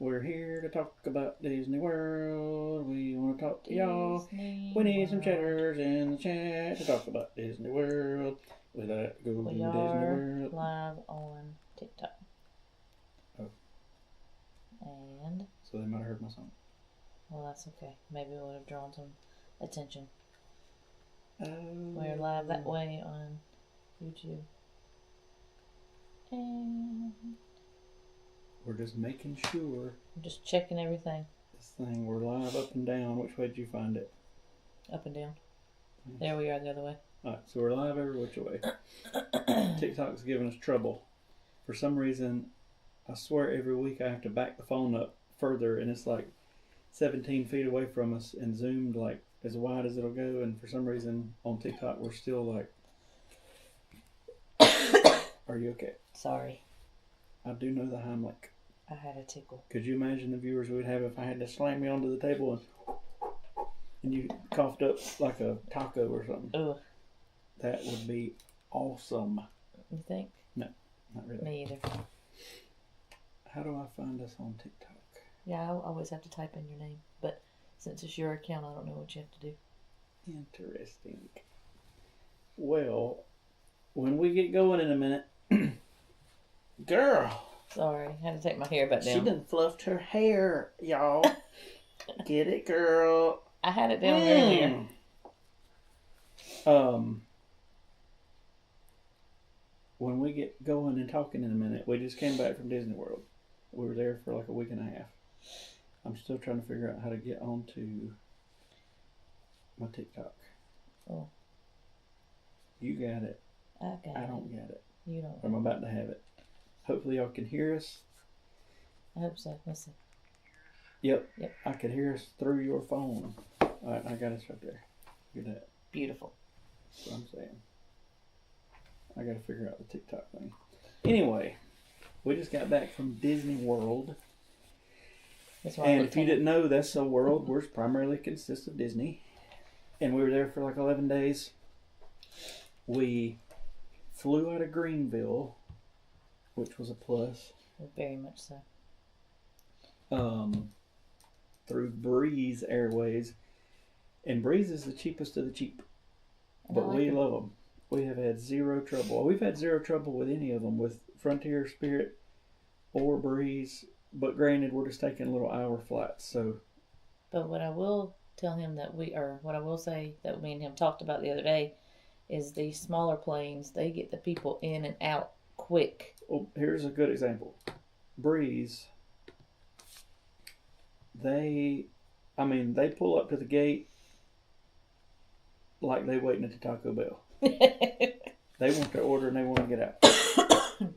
We're here to talk about Disney World. We want to talk to y'all. We need some chatters in the chat to talk about Disney World. We like to go to Disney World. Live on TikTok. Oh. And? So they might have heard my song. Well, that's okay. Maybe it would have drawn some attention. Oh. We're live that way on YouTube. And we're just making sure. I'm just checking everything. This thing, we're live up and down. Which way did you find it? Up and down. Yes. There we are, the other way. Alright, so we're live every which way. TikTok's giving us trouble. For some reason, I swear every week I have to back the phone up further, and it's like 17 feet away from us and zoomed like as wide as it'll go, and for some reason on TikTok we're still like... Are you okay? Sorry. I do know the Heimlich. I had a tickle. Could you imagine the viewers we'd have if I had to slam you onto the table and you coughed up like a taco or something? Ugh. That would be awesome. You think? No, not really. Me either. How do I find us on TikTok? Yeah, I always have to type in your name, but since it's your account, I don't know what you have to do. Interesting. Well, when we get going in a minute... Girl! Sorry, I had to take my hair back down. She done fluffed her hair, y'all. Get it, girl. I had it down earlier. When we get going and talking in a minute, we just came back from Disney World. We were there for like a week and a half. I'm still trying to figure out how to get onto my TikTok. Oh. You got it. I don't get it. You don't. I'm about to have it. Hopefully y'all can hear us. I hope so. Listen. Yep. I could hear us through your phone. Alright, I got us right there. Look at that. Beautiful. That's what I'm saying. I gotta figure out the TikTok thing. Anyway, we just got back from Disney World. And if you didn't know, that's a world where it primarily consists of Disney. And we were there for like 11 days. We flew out of Greenville, which was a plus. Very much so. Through Breeze Airways. And Breeze is the cheapest of the cheap. But we love them. We have had zero trouble. We've had zero trouble with any of them, with Frontier, Spirit, or Breeze. But granted, we're just taking little hour flights, so... But what I will tell him what I will say that me and him talked about the other day is these smaller planes, they get the people in and out quick. Well, here's a good example. Breeze, they pull up to the gate like they waiting at the Taco Bell. They want their order and they want to get out.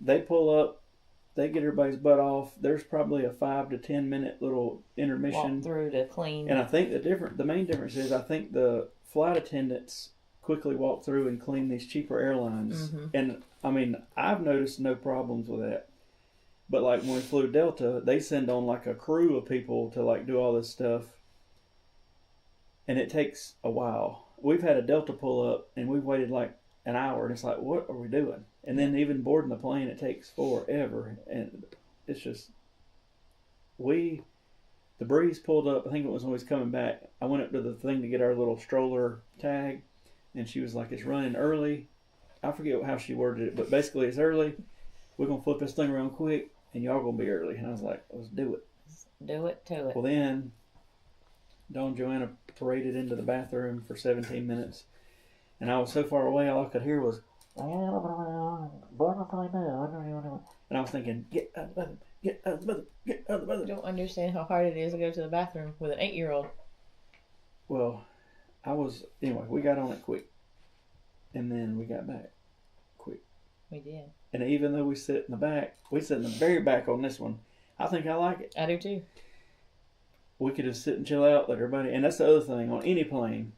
They pull up, they get everybody's butt off. There's probably a 5 to 10 minute little intermission. Walk through to clean. And I think the main difference is I think the flight attendants quickly walk through and clean these cheaper airlines. Mm-hmm. And I've noticed no problems with that. But like when we flew Delta, they send on like a crew of people to like do all this stuff. And it takes a while. We've had a Delta pull up and we've waited like an hour and it's like, what are we doing? And then even boarding the plane, it takes forever. And it's just, the Breeze pulled up, I think it was when we was coming back. I went up to the thing to get our little stroller tag. And she was like, it's running early. I forget how she worded it, but basically it's early. We're going to flip this thing around quick, and y'all going to be early. And I was like, let's do it. Do it to it. Well, then, Dawn Joanna paraded into the bathroom for 17 minutes. And I was so far away, all I could hear was... And I was thinking, get out of the bathroom, get out of the bathroom, get out of the bathroom. You don't understand how hard it is to go to the bathroom with an 8-year-old. Well... Anyway, we got on it quick. And then we got back quick. We did. And even though we sit in the back, we sit in the very back on this one. I think I like it. I do too. We could just sit and chill out, let everybody, and that's the other thing, on any plane,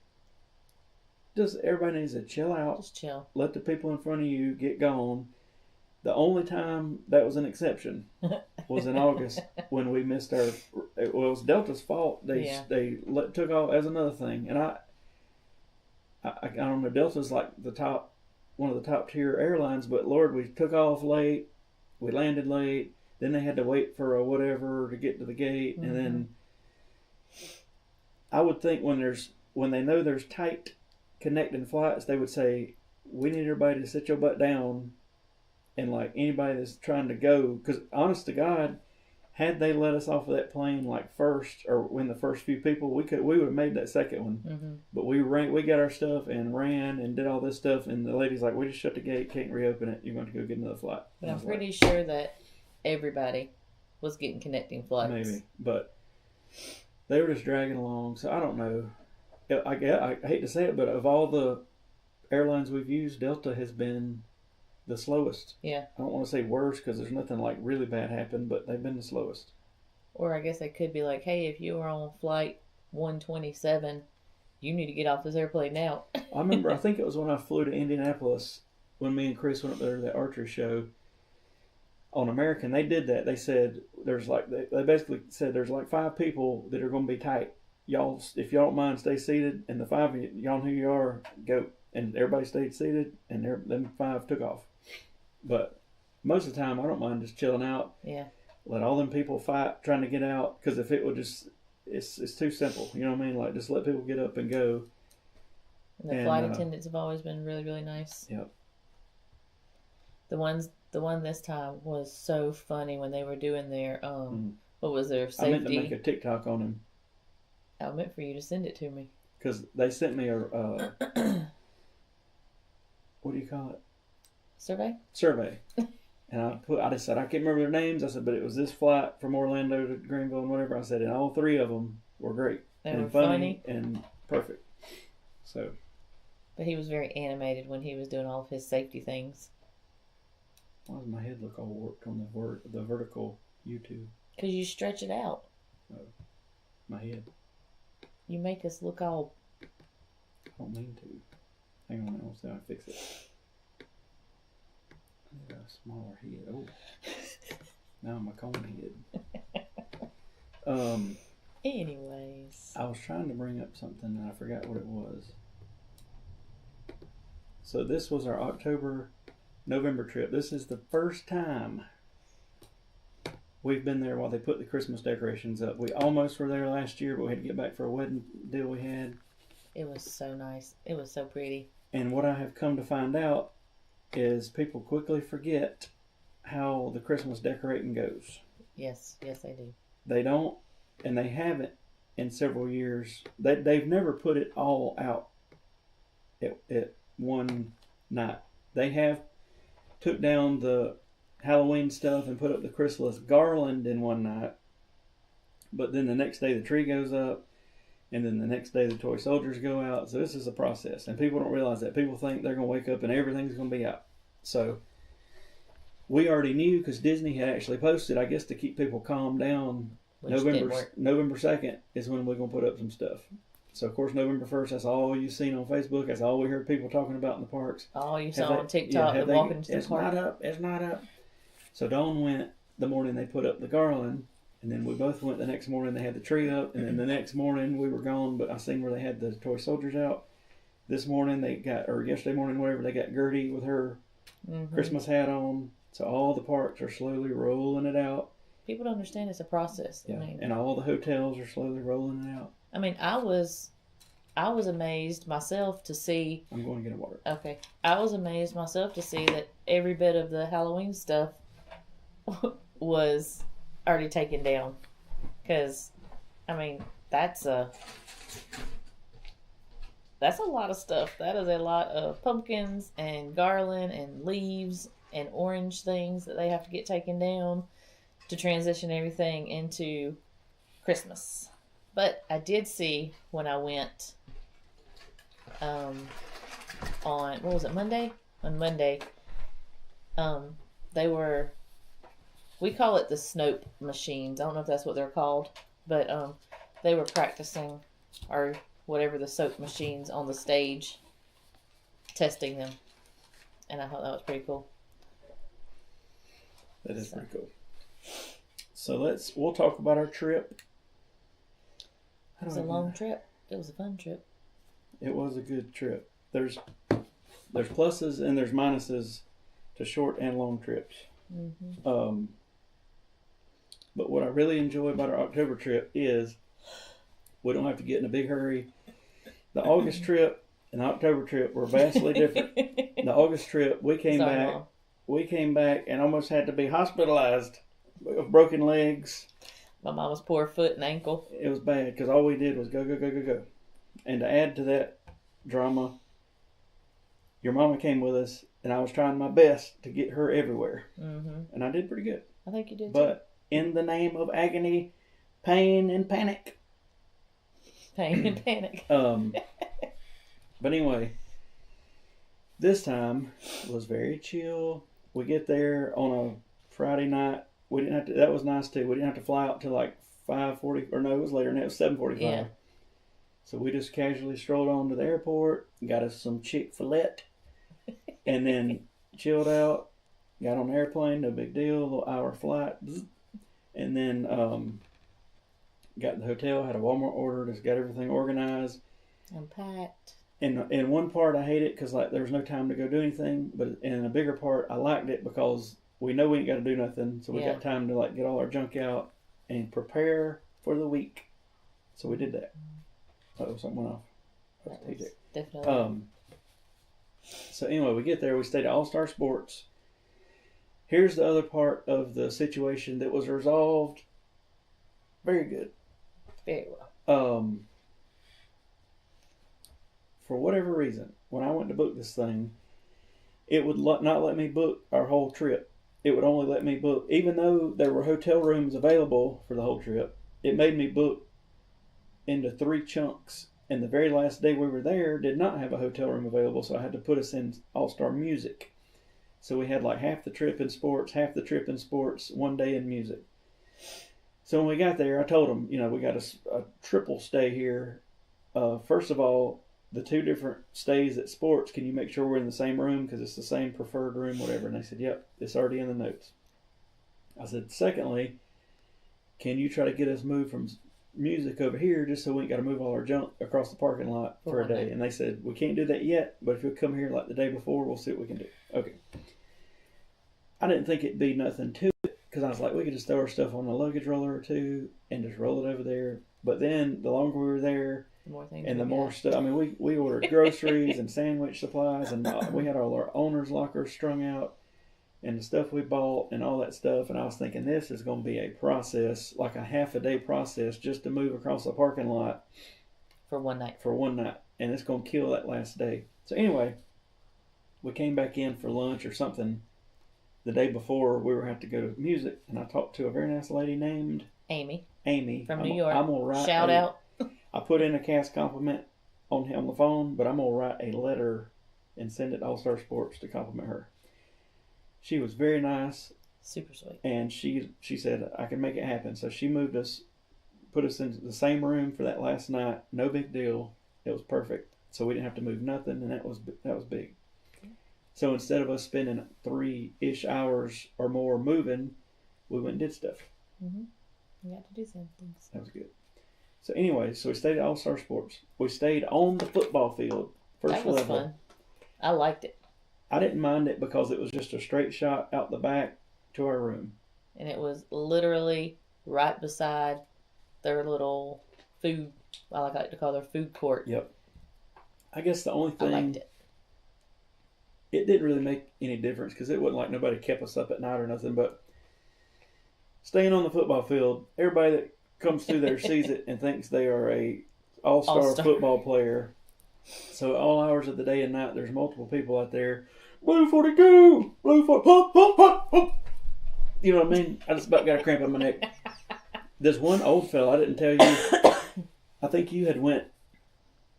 just everybody needs to chill out. Just chill. Let the people in front of you get gone. The only time that was an exception was in August when we missed our... Well, it was Delta's fault. They took off as another thing. And I don't know, Delta's like one of the top tier airlines, but Lord, we took off late, we landed late, then they had to wait for a whatever to get to the gate, and then I would think when they know there's tight connecting flights, they would say, we need everybody to sit your butt down, and like anybody that's trying to go, because honest to God, had they let us off of that plane like first, or when the first few people, we would have made that second one. But we got our stuff and ran and did all this stuff, and the lady's like, we just shut the gate, can't reopen it, you're going to go get another flight. But I'm pretty sure that everybody was getting connecting flights. Maybe, but they were just dragging along, so I don't know. I hate to say it, but of all the airlines we've used, Delta has been the slowest. Yeah. I don't want to say worse because there's nothing like really bad happened, but they've been the slowest. Or I guess they could be like, hey, if you were on flight 127, you need to get off this airplane now. I remember, I think it was when I flew to Indianapolis, when me and Chris went up there to that archery show on American, they did that. They said they basically said there's like 5 people that are going to be tight. Y'all, if y'all don't mind, stay seated, and the 5 of y'all know who you are, go. And everybody stayed seated, and them 5 took off. But most of the time, I don't mind just chilling out. Yeah. Let all them people fight trying to get out, because if it would just, it's too simple. You know what I mean? Like, just let people get up and go. And the flight attendants have always been really, really nice. Yep. The one this time was so funny when they were doing their what was their safety? I meant to make a TikTok on him. I meant for you to send it to me. Because they sent me a what do you call it? Survey. And I just said, I can't remember their names. I said, but it was this flight from Orlando to Greenville and whatever. I said, and all 3 of them were great. They were funny and perfect. So. But he was very animated when he was doing all of his safety things. Why does my head look all warped on the vertical YouTube? Because you stretch it out. Oh, my head. You make us look all... I don't mean to. Hang on, I'll see how I fix it. I need a smaller head. Oh. Now I'm a cone head. Anyways. I was trying to bring up something and I forgot what it was. So this was our November trip. This is the first time we've been there while they put the Christmas decorations up. We almost were there last year, but we had to get back for a wedding deal we had. It was so nice. It was so pretty. And what I have come to find out is people quickly forget how the Christmas decorating goes. Yes, they do. They don't, and they haven't in several years. They've never put it all out at one night. They have took down the Halloween stuff and put up the Christmas garland in one night, but then the next day the tree goes up, and then the next day the toy soldiers go out. So this is a process, and people don't realize that. People think they're going to wake up and everything's going to be out. So we already knew, because Disney had actually posted, I guess to keep people calmed down, November 2nd is when we're going to put up some stuff. So, of course, November 1st, that's all you've seen on Facebook. That's all we heard people talking about in the parks. All you saw on TikTok, walking into the park. It's not up. So Dawn went the morning they put up the garland, and then we both went the next morning. They had the tree up, and then the next morning we were gone, but I seen where they had the toy soldiers out. This morning yesterday morning, whatever, they got Gertie with her Christmas hat on. So all the parks are slowly rolling it out. People don't understand it's a process. Yeah. And all the hotels are slowly rolling it out. I mean, I was amazed myself to see... I'm going to get a water. Okay. I was amazed myself to see that every bit of the Halloween stuff was already taken down. Because, I mean, that's a lot of stuff. That is a lot of pumpkins and garland and leaves and orange things that they have to get taken down to transition everything into Christmas. But I did see when I went on, what was it, Monday? On Monday, we call it the Snope machines. I don't know if that's what they're called, but they were practicing, or whatever, the soap machines on the stage, testing them. And I thought that was pretty cool. That is pretty cool. So we'll talk about our trip. It was a long trip. It was a fun trip. It was a good trip. There's pluses and there's minuses to short and long trips. Mm-hmm. But what I really enjoy about our October trip is we don't have to get in a big hurry. The August trip and the October trip were vastly different. The August trip, we came Sorry, back. Mom. We came back and almost had to be hospitalized with broken legs. My mama's poor foot and ankle. It was bad because all we did was go, go, go, go, go. And to add to that drama, your mama came with us, and I was trying my best to get her everywhere. Mm-hmm. And I did pretty good. I think you did But in the name of agony, pain, and panic. too. Pain and panic. But anyway, this time was very chill. We get there on a Friday night. We didn't have to. That was nice too. We didn't have to fly out till like 5:40, or no, it was later than that. It was 7:45. Yeah. So we just casually strolled on to the airport, got us some Chick-fil-A, and then chilled out. Got on the airplane, no big deal, a little hour flight, and then got in the hotel. Had a Walmart order, just got everything organized. Unpacked. In one part, I hate it because like there was no time to go do anything. But in a bigger part, I liked it because we know we ain't got to do nothing, so we got time to like get all our junk out and prepare for the week. So we did that. Oh, something went off. That was definitely. So anyway, we get there. We stayed at All Star Sports. Here's the other part of the situation that was resolved very good. Very well. For whatever reason, when I went to book this thing, it would not let me book our whole trip. It would only let me book, even though there were hotel rooms available for the whole trip, it made me book into 3 chunks. And the very last day we were there did not have a hotel room available, so I had to put us in All-Star Music. So we had like half the trip in sports, half the trip in sports, 1 day in music. So when we got there, I told them, we got a triple stay here. First of all, the 2 different stays at sports, can you make sure we're in the same room because it's the same preferred room, whatever? And they said, yep, it's already in the notes. I said, secondly, can you try to get us moved from music over here just so we ain't got to move all our junk across the parking lot for a day? And they said, we can't do that yet, but if you'll come here like the day before, we'll see what we can do. Okay. I didn't think it'd be nothing to it because I was like, we could just throw our stuff on a luggage roller or 2 and just roll it over there. But then the longer we were there, The more things. and the more stuff. I mean, we ordered groceries and sandwich supplies, and we had all our owner's lockers strung out, and the stuff we bought, and all that stuff. And I was thinking, this is going to be a process, like a half a day process, just to move across the parking lot for one night. And it's going to kill that last day. So anyway, we came back in for lunch or something the day before we were going to have to go to music, and I talked to a very nice lady named Amy from New York. I'm gonna write Shout out. I put in a cast compliment on the phone, but I'm going to write a letter and send it to All Star Sports to compliment her. She was very nice. Super sweet. And she said, I can make it happen. So she moved us, put us in the same room for that last night. No big deal. It was perfect. So we didn't have to move nothing, and that was big. So instead of us spending 3-ish hours or more moving, we went and did stuff. Mm-hmm. You got to do some things. That was good. So anyway, we stayed at All Star Sports. We stayed on the football field, first That was level. fun. I liked it. I didn't mind it because it was just a straight shot out the back to our room. And it was literally right beside their little food, I like to call their food court. Yep. I guess the only I thing, liked it. It didn't really make any difference because it wasn't like nobody kept us up at night or nothing, but staying on the football field, everybody that comes through there sees it and thinks they are a all-star football player. So all hours of the day and night, there's multiple people out there. Blue 42! Blue 40! Hop, hop, hop, hop. You know what I mean? I just about got a cramp in my neck. This one old fella, I didn't tell you. I think you had went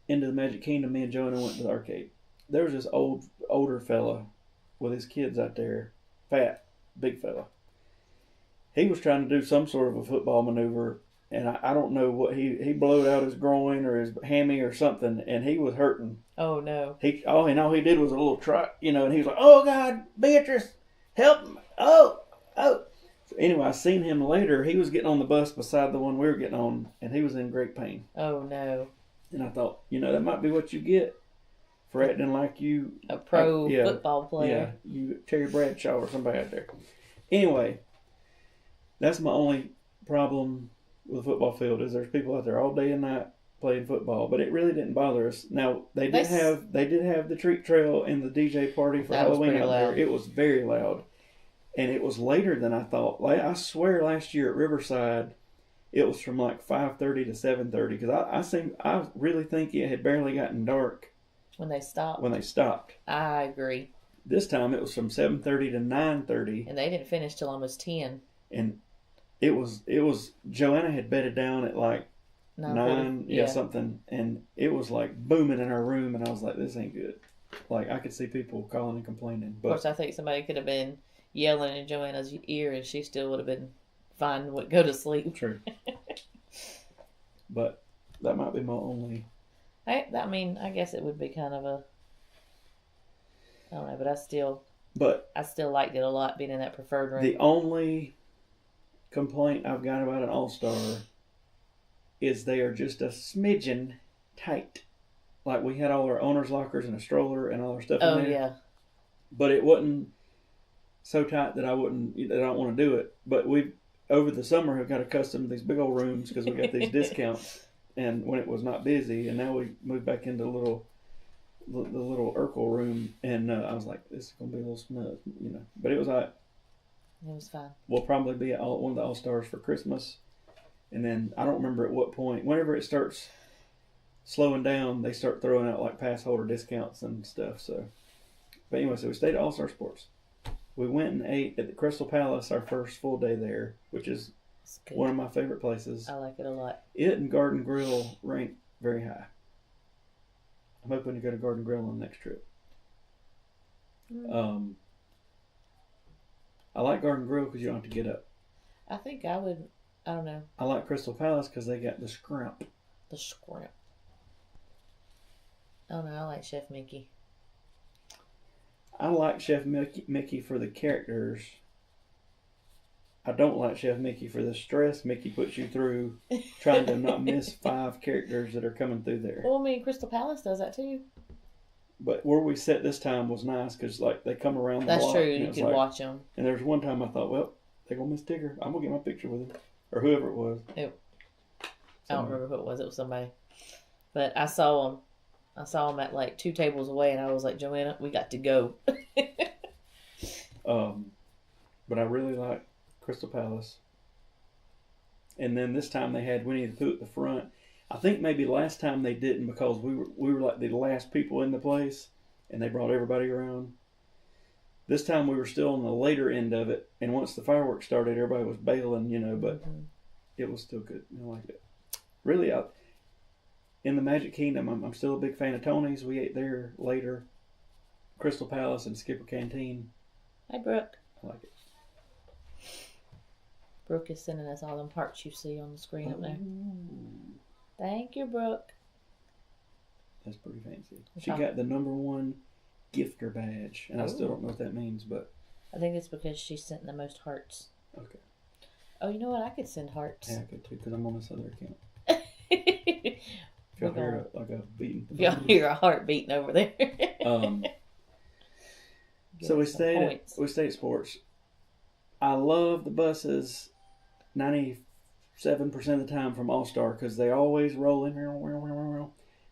into the Magic Kingdom. Me and Joanna went to the arcade. There was this older fella with his kids out there. Fat, big fella. He was trying to do some sort of a football maneuver, and I don't know what he blowed out his groin or his hammy or something, and he was hurting. Oh no! All he did was a little try, and he was like, "Oh God, Beatrice, help me! Oh." So anyway, I seen him later. He was getting on the bus beside the one we were getting on, and he was in great pain. Oh no! And I thought, that might be what you get for acting like you a pro football player. Yeah, you Terry Bradshaw or somebody out there. Anyway. That's my only problem with the football field is there's people out there all day and night playing football, but it really didn't bother us. Now they did have the treat trail and the DJ party for Halloween out there. It was very loud, and it was later than I thought. Like I swear, last year at Riverside, it was from like 5:30 to 7:30 because I really think it had barely gotten dark when they stopped. I agree. This time it was from 7:30 to 9:30, and they didn't finish till almost 10. And it was Joanna had bedded down at like 9, something, and it was like booming in her room, and I was like, this ain't good. Like I could see people calling and complaining. But of course, I think somebody could have been yelling in Joanna's ear, and she still would have been fine and would go to sleep. True. But that might be my only. I guess it would be kind of a. I don't know, but I still liked it a lot being in that preferred room. The only complaint I've got about an All-Star is they are just a smidgen tight. Like we had all our owner's lockers and a stroller and all our stuff in there. Oh, yeah. But it wasn't so tight that I don't want to do it. But we, over the summer, have got accustomed to these big old rooms because we got these discounts. And when it was not busy, and now we moved back into the little Urkel room, and I was like, this is going to be a little snug, But it was like... It was fine. We'll probably be at one of the All-Stars for Christmas. And then, I don't remember at what point, whenever it starts slowing down, they start throwing out like pass holder discounts and stuff, so... But anyway, so we stayed at All-Star Sports. We went and ate at the Crystal Palace our first full day there, which is one of my favorite places. I like it a lot. It and Garden Grill rank very high. I'm hoping to go to Garden Grill on the next trip. I like Garden Grill because you don't have to get up. I think I would. I don't know. I like Crystal Palace because they got the scrimp. The scrimp. Oh no, I like Chef Mickey. I like Chef Mickey for the characters. I don't like Chef Mickey for the stress Mickey puts you through trying to not miss 5 characters that are coming through there. Well, I mean, Crystal Palace does that too. But where we sat this time was nice because like they come around the block. That's true. You could watch them. And there was one time I thought, well, they're going to miss Tigger. I'm going to get my picture with him. Or whoever it was. I don't remember who it was. It was somebody. But I saw them. I saw them at like 2 tables away, and I was like, Joanna, we got to go. But I really like Crystal Palace. And then this time they had Winnie the Pooh at the front. I think maybe last time they didn't because we were like the last people in the place, and they brought everybody around. This time we were still on the later end of it, and once the fireworks started, everybody was bailing, but it was still good. I liked it. Really, in the Magic Kingdom, I'm still a big fan of Tony's. We ate there later. Crystal Palace and Skipper Canteen. Hi, Brooke. I like it. Brooke is sending us all them hearts you see on the screen up there. Thank you, Brooke. That's pretty fancy. She got the #1 gifter badge, and I still don't know what that means, but... I think it's because she sent the most hearts. Okay. Oh, you know what? I could send hearts. Yeah, I could too, because I'm on this other account. If y'all hear a beating. If y'all hear a heart beating over there. So we stayed at Sports. I love the buses 97% of the time from All-Star because they always roll in.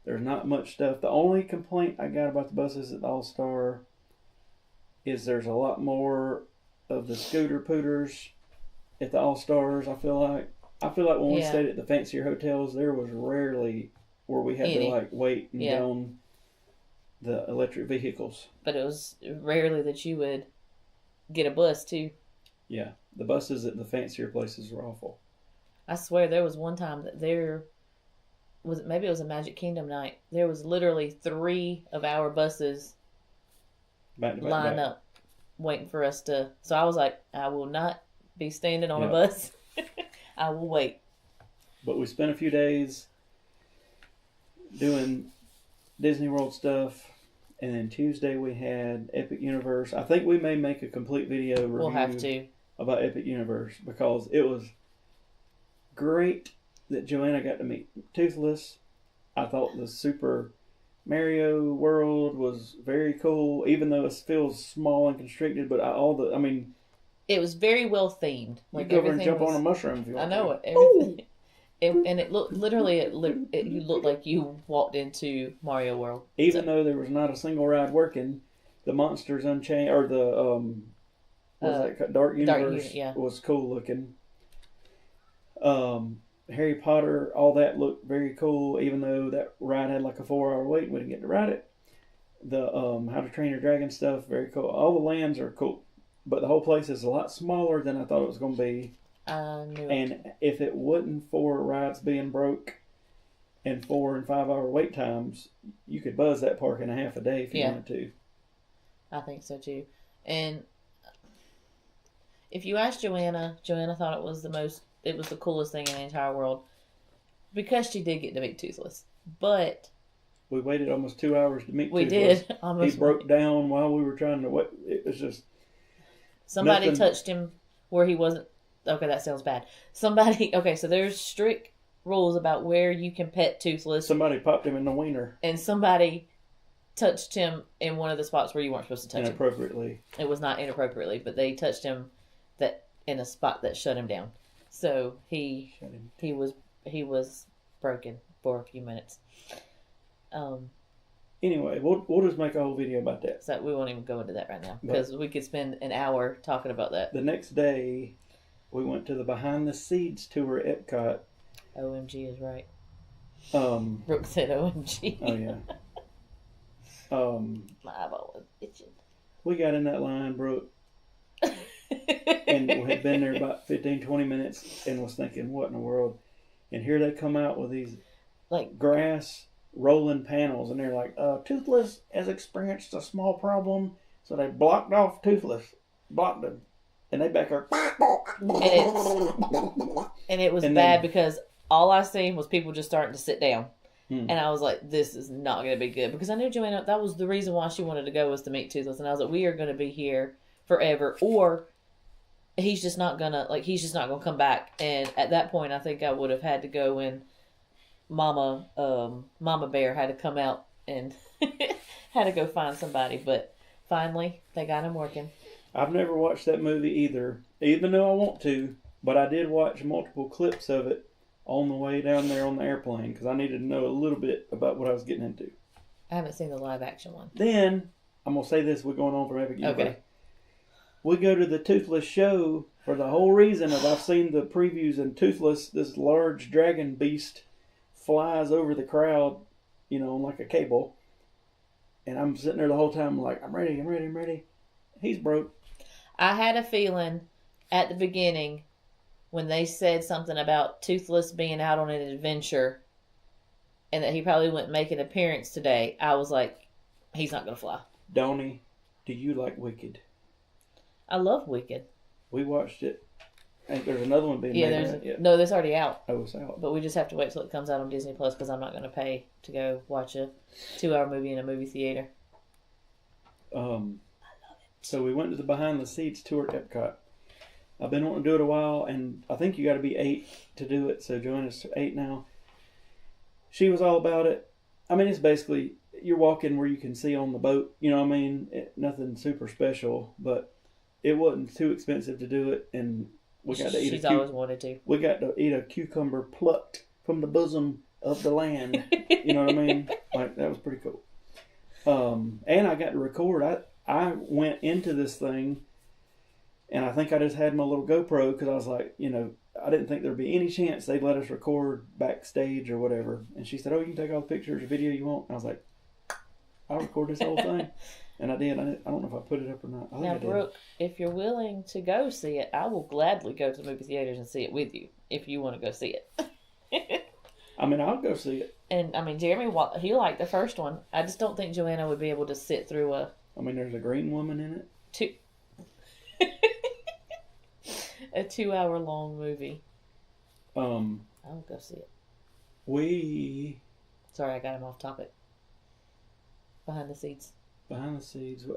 There's not much stuff. The only complaint I got about the buses at All-Star is there's a lot more of the scooter pooters at the All-Stars, I feel like. When we stayed at the fancier hotels, there was rarely where we had to wait and get on the electric vehicles. But it was rarely that you would get a bus too. Yeah, the buses at the fancier places were awful. I swear there was one time that maybe it was a Magic Kingdom night. There was literally 3 of our buses lined up waiting for us to. So I was like, I will not be standing on a bus. I will wait. But we spent a few days doing Disney World stuff. And then Tuesday we had Epic Universe. I think we may make a complete video review. We'll have to. About Epic Universe because it was great that Joanna got to meet Toothless. I thought the Super Mario World was very cool, even though it feels small and constricted. But it was very well themed. Like, you go over and jump on a mushroom if you want. I know it. Everything. And it looked literally. You looked like you walked into Mario World. Even though there was not a single ride working, the Monsters Unchained or the Dark Universe was cool looking. Harry Potter, all that looked very cool. Even though that ride had like a 4-hour wait, we didn't get to ride it. The How to Train Your Dragon stuff, very cool. All the lands are cool, but the whole place is a lot smaller than I thought it was going to be. And if it wasn't for rides being broke and 4 and 5 hour wait times, you could buzz that park in a half a day if you wanted to. I think so too. And if you asked Joanna thought it was the coolest thing in the entire world because she did get to meet Toothless. But we waited almost 2 hours to meet Toothless. We did. Almost. He broke down while we were trying to wait. It was just... Somebody touched him where he wasn't... Okay, that sounds bad. Okay, so there's strict rules about where you can pet Toothless. Somebody popped him in the wiener. And somebody touched him in one of the spots where you weren't supposed to touch inappropriately. It was not inappropriately, but they touched him in a spot that shut him down. So he was broken for a few minutes. Anyway, we'll just make a whole video about that. So we won't even go into that right now because we could spend an hour talking about that. The next day, we went to the Behind the Scenes tour at Epcot. OMG is right. Brooke said OMG. Oh yeah. My eyeball was itching. We got in that line, Brooke, and we had been there about 15-20 minutes and was thinking, what in the world? And here they come out with these like grass rolling panels, and they're like, Toothless has experienced a small problem, so they blocked off Toothless. Blocked him. And they back there. And it was bad because all I seen was people just starting to sit down. And I was like, this is not going to be good. Because I knew Joanna, that was the reason why she wanted to go, was to meet Toothless. And I was like, we are going to be here forever. Or he's just not going to come back. And at that point, I think I would have had to go when Mama Bear had to come out and had to go find somebody. But finally, they got him working. I've never watched that movie either, even though I want to. But I did watch multiple clips of it on the way down there on the airplane because I needed to know a little bit about what I was getting into. I haven't seen the live action one. Then, I'm going to say this, we're going on from Epic Universe. Okay. We go to the Toothless show for the whole reason of I've seen the previews, and Toothless, this large dragon beast, flies over the crowd, on like a cable. And I'm sitting there the whole time like, I'm ready. He's broke. I had a feeling at the beginning when they said something about Toothless being out on an adventure and that he probably wouldn't make an appearance today, I was like, he's not going to fly. Donnie, do you like Wicked? I love Wicked. We watched it. I think there's another one being made. No, that's already out. Oh, it's out. But we just have to wait till it comes out on Disney Plus because I'm not going to pay to go watch a 2-hour movie in a movie theater. I love it. So we went to the Behind the Scenes tour at Epcot. I've been wanting to do it a while, and I think you got to be 8 to do it, so Joanna's 8 now. She was all about it. I mean, it's basically, you're walking where you can see on the boat, nothing super special, but it wasn't too expensive to do it, and we got to eat She's always wanted to. We got to eat a cucumber plucked from the bosom of the land. You know what I mean? Like, that was pretty cool. And I got to record. I went into this thing, and I think I just had my little GoPro because I was like, I didn't think there'd be any chance they'd let us record backstage or whatever. And she said, you can take all the pictures or video you want. And I was like, I'll record this whole thing. And I did. I don't know if I put it up or not. Now, Brooke, if you're willing to go see it, I will gladly go to the movie theaters and see it with you if you want to go see it. I mean, I'll go see it. And, Jeremy, he liked the first one. I just don't think Joanna would be able to sit through there's a green woman in it. A 2-hour-long movie. I'll go see it. Sorry, I got him off topic. Behind the Scenes.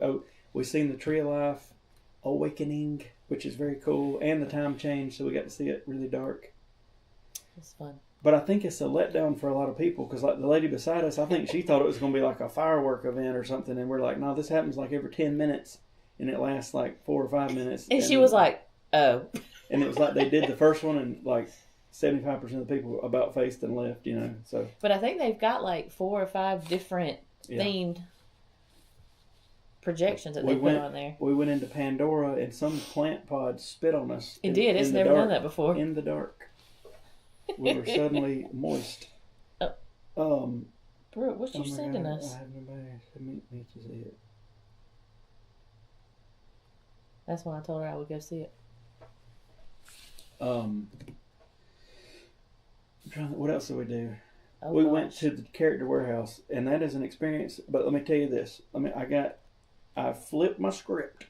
Oh, we've seen the Tree of Life Awakening, which is very cool, and the time change, so we got to see it really dark. It's fun. But I think it's a letdown for a lot of people because, like the lady beside us, I think she thought it was going to be like a firework event or something, and we're like, no, this happens like every 10 minutes, and it lasts like 4 or 5 minutes. And she was like, "Oh." And it was like they did the first one, and like 75% of the people about faced and left, So, but I think they've got like 4 or 5 different themed projections that they put on there. We went into Pandora, and some plant pod spit on us. It did. It's never done that before. In the dark, we were suddenly moist. Brooke, what you sending us? I have nobody to meet me to see it. That's when I told her I would go see it. What else did we do? Oh, we went to the character warehouse, and that is an experience. But let me tell you this: I flipped my script.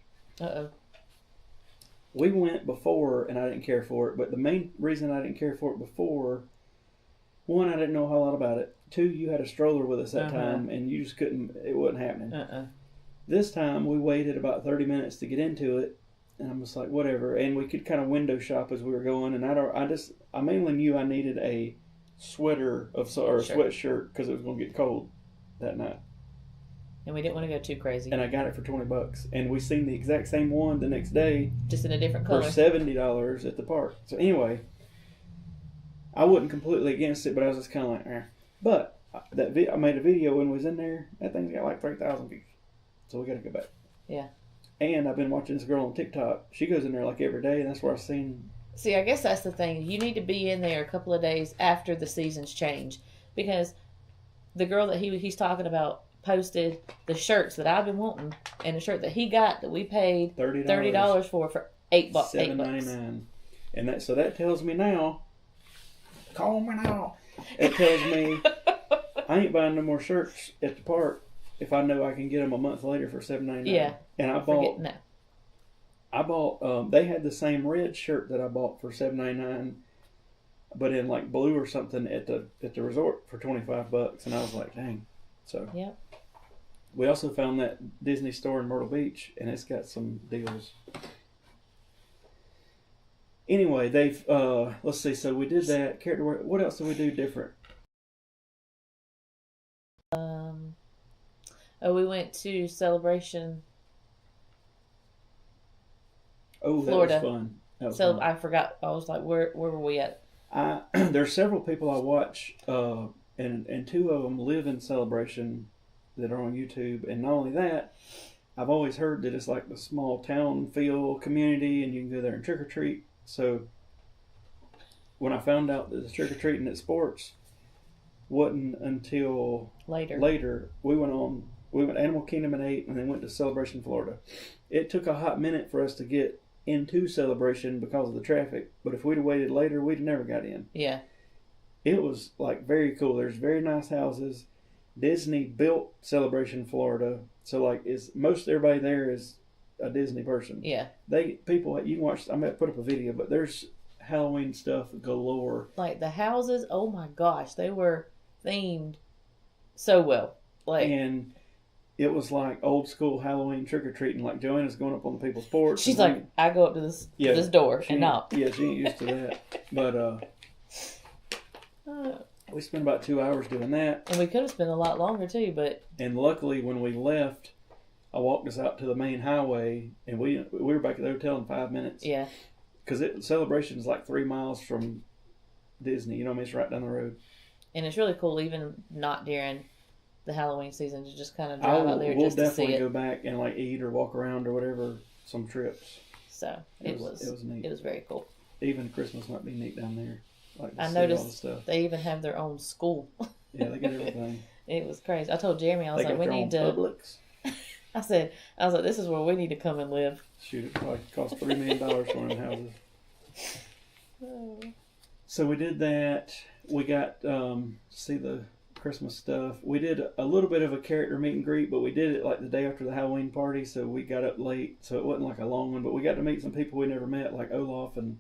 We went before, and I didn't care for it. But the main reason I didn't care for it before, one, I didn't know a whole lot about it. Two, you had a stroller with us that time, and you just couldn't. It wasn't happening. This time, we waited about 30 minutes to get into it. And I'm just like, whatever. And we could kind of window shop as we were going. And I mainly knew I needed a sweater or a sweatshirt because it was going to get cold that night. And we didn't want to go too crazy. And I got it for $20. And we seen the exact same one the next day. Just in a different color. For $70 at the park. So anyway, I wasn't completely against it, but I was just kind of like, eh. But I made a video when we was in there. That thing's got like 3,000 views. So we got to go back. Yeah. And I've been watching this girl on TikTok. She goes in there like every day, and that's where I've seen. See, I guess that's the thing. You need to be in there a couple of days after the seasons change, because the girl that he's talking about posted the shirts that I've been wanting, and the shirt that he got that we paid $30 for $8. $7.99, and that tells me now. Call me now. It tells me I ain't buying no more shirts at the park if I know I can get them a month later for $7.99. Yeah. And I bought. They had the same red shirt that I bought for $7.99, but in like blue or something at the resort for $25, and I was like, dang. So. Yep. We also found that Disney store in Myrtle Beach, and it's got some deals. Anyway, they've let's see. So we did that. What else did we do different? We went to Celebration. Oh, Florida. That was fun. That was fun. I forgot. I was like, where were we at? There's several people I watch, and two of them live in Celebration that are on YouTube. And not only that, I've always heard that it's like the small town feel community, and you can go there and trick or treat. So when I found out that the trick or treating at sports wasn't until later, we went Animal Kingdom at 8, and then went to Celebration, Florida. It took a hot minute for us to get into Celebration because of the traffic, but if we'd have waited later, we'd have never got in. Yeah. It was like very cool. There's very nice houses. Disney built Celebration, Florida, so like most everybody there is a Disney person. Yeah. People you can watch. I'm gonna put up a video, but there's Halloween stuff galore. Like the houses, oh my gosh, they were themed so well. And it was like old school Halloween trick or treating. Like Joanna's going up on the people's porch. She's like, I go up to this door and knock. Yeah, she ain't used to that. But we spent about 2 hours doing that. And we could have spent a lot longer too, but. And luckily, when we left, I walked us out to the main highway, and we were back at the hotel in 5 minutes. Yeah. Because Celebration is like 3 miles from Disney. You know what I mean? It's right down the road. And it's really cool, even not during the Halloween season, to just kind of drive out there just to see it. We'll definitely go back and like eat or walk around or whatever, some trips. So it was neat. It was very cool. Even Christmas might be neat down there. Like I noticed they even have their own school. Yeah, they got everything. It was crazy. I told Jeremy, I was like, we need to. Publix. I was like, this is where we need to come and live. Shoot, it probably cost $3 million for one of them houses. Oh. So we did that. We got see the Christmas stuff. We did a little bit of a character meet and greet, but we did it like the day after the Halloween party, so we got up late, so it wasn't like a long one, but we got to meet some people we never met, like Olaf and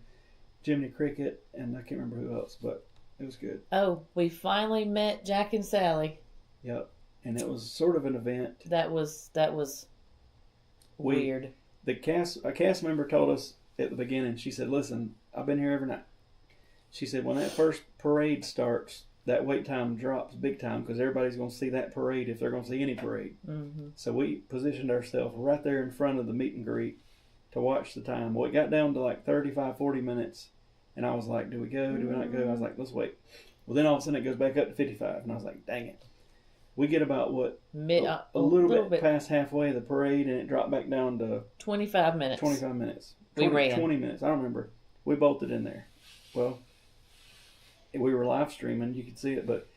Jiminy Cricket, and I can't remember who else, but it was good. Oh, we finally met Jack and Sally. Yep, and it was sort of an event. That was weird. A cast member told us at the beginning, she said, listen, I've been here every night. She said, when that first parade starts, that wait time drops big time because everybody's going to see that parade if they're going to see any parade. Mm-hmm. So we positioned ourselves right there in front of the meet and greet to watch the time. Well, it got down to like 35, 40 minutes, and I was like, do we go? Do we not go? I was like, let's wait. Well, then all of a sudden it goes back up to 55, and I was like, dang it. We get about, a little bit past halfway of the parade, and it dropped back down to 25 minutes. 25 minutes. We ran. 20 minutes. I don't remember. We bolted in there. Well, we were live streaming. You could see it, but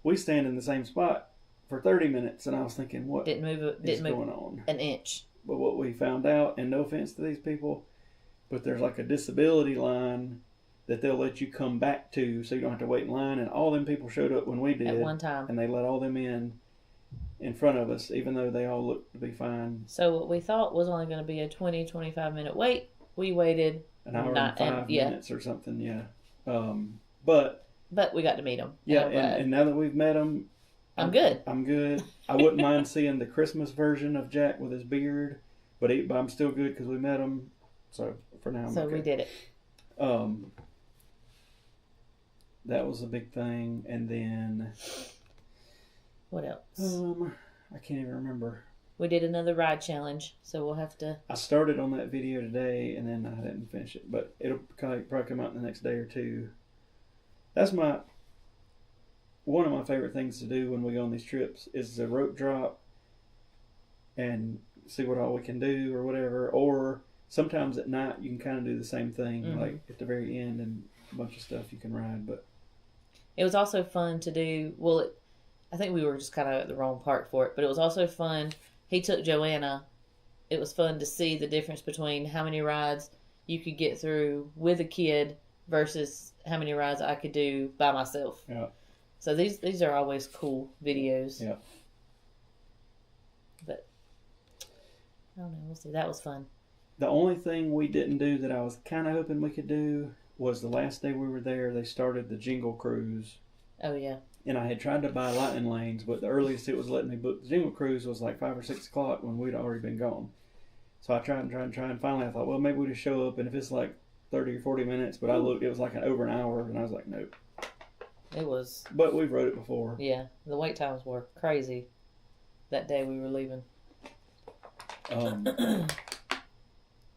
we stand in the same spot for 30 minutes, and I was thinking, what didn't move going on? An inch. But what we found out, and no offense to these people, but there's like a disability line that they'll let you come back to so you don't have to wait in line. And all them people showed up when we did. At one time. And they let all them in front of us, even though they all looked to be fine. So what we thought was only going to be a 20, 25 minute wait, we waited an hour and 5 minutes or something, yeah. But we got to meet them. Yeah, and now that we've met them, I'm good. I'm good. I wouldn't mind seeing the Christmas version of Jack with his beard, but I'm still good because we met him. So for now, I'm okay. We did it. That was a big thing, and then what else? I can't even remember. We did another ride challenge, so we'll have to. I started on that video today, and then I didn't finish it, but it'll probably come out in the next day or two. That's one of my favorite things to do when we go on these trips is the rope drop and see what all we can do or whatever. Or sometimes at night you can kind of do the same thing, like at the very end, and a bunch of stuff you can ride. But it was also fun to do. Well, I think we were just kind of at the wrong park for it, but it was also fun. He took Joanna. It was fun to see the difference between how many rides you could get through with a kid versus how many rides I could do by myself. Yeah. So these are always cool videos. Yeah. But I don't know. We'll see. That was fun. The only thing we didn't do that I was kind of hoping we could do was the last day we were there, they started the Jingle Cruise. Oh, yeah. And I had tried to buy lightning lanes, but the earliest it was letting me book the Jingle Cruise was like 5 or 6 o'clock when we'd already been gone. So I tried, and finally I thought, well, maybe we just show up, and if it's like 30 or 40 minutes, but I looked, it was like over an hour, and I was like, nope. It was. But we've rode it before. Yeah, the wait times were crazy that day we were leaving.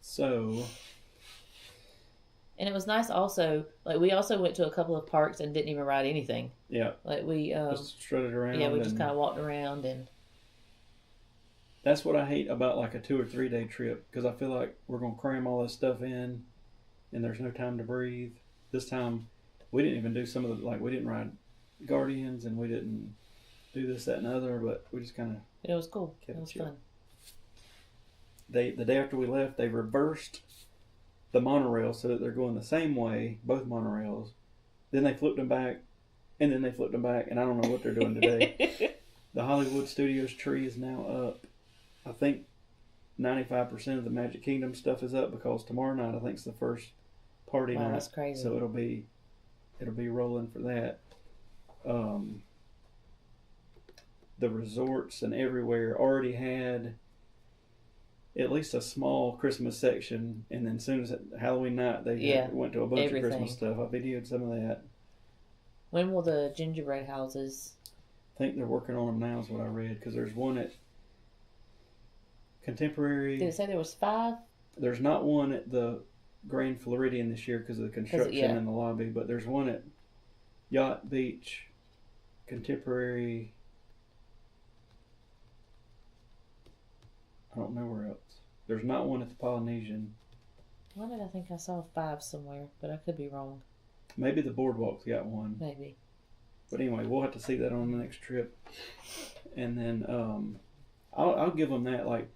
So. And it was nice also, like we also went to a couple of parks and didn't even ride anything. Yeah. Like we just strutted around. Yeah, we just kind of walked around and. That's what I hate about like a 2 or 3 day trip, because I feel like we're going to cram all this stuff in and there's no time to breathe. This time we didn't even do some of the, like we didn't ride Guardians and we didn't do this, that, and other, but we just kind of. It was cool. It was fun. The day after we left, they reversed the monorail so that they're going the same way, both monorails. Then they flipped them back, and then they flipped them back, and I don't know what they're doing today. The Hollywood Studios tree is now up. I think 95% of the Magic Kingdom stuff is up because tomorrow night I think is the first party night. That's crazy. So it'll be rolling for that. The resorts and everywhere already had at least a small Christmas section, and then as soon as Halloween night they went to a bunch of Christmas stuff. I videoed some of that. When will the gingerbread houses? I think they're working on them now is what I read, because there's one at Contemporary. Did it say there was 5? There's not one at the Grand Floridian this year because of the construction in the lobby, but there's one at Yacht Beach, Contemporary. I don't know where else. There's not one at the Polynesian. Why did I think I saw 5 somewhere? But I could be wrong. Maybe the Boardwalk's got one. Maybe. But anyway, we'll have to see that on the next trip. And then I'll give them that. Like,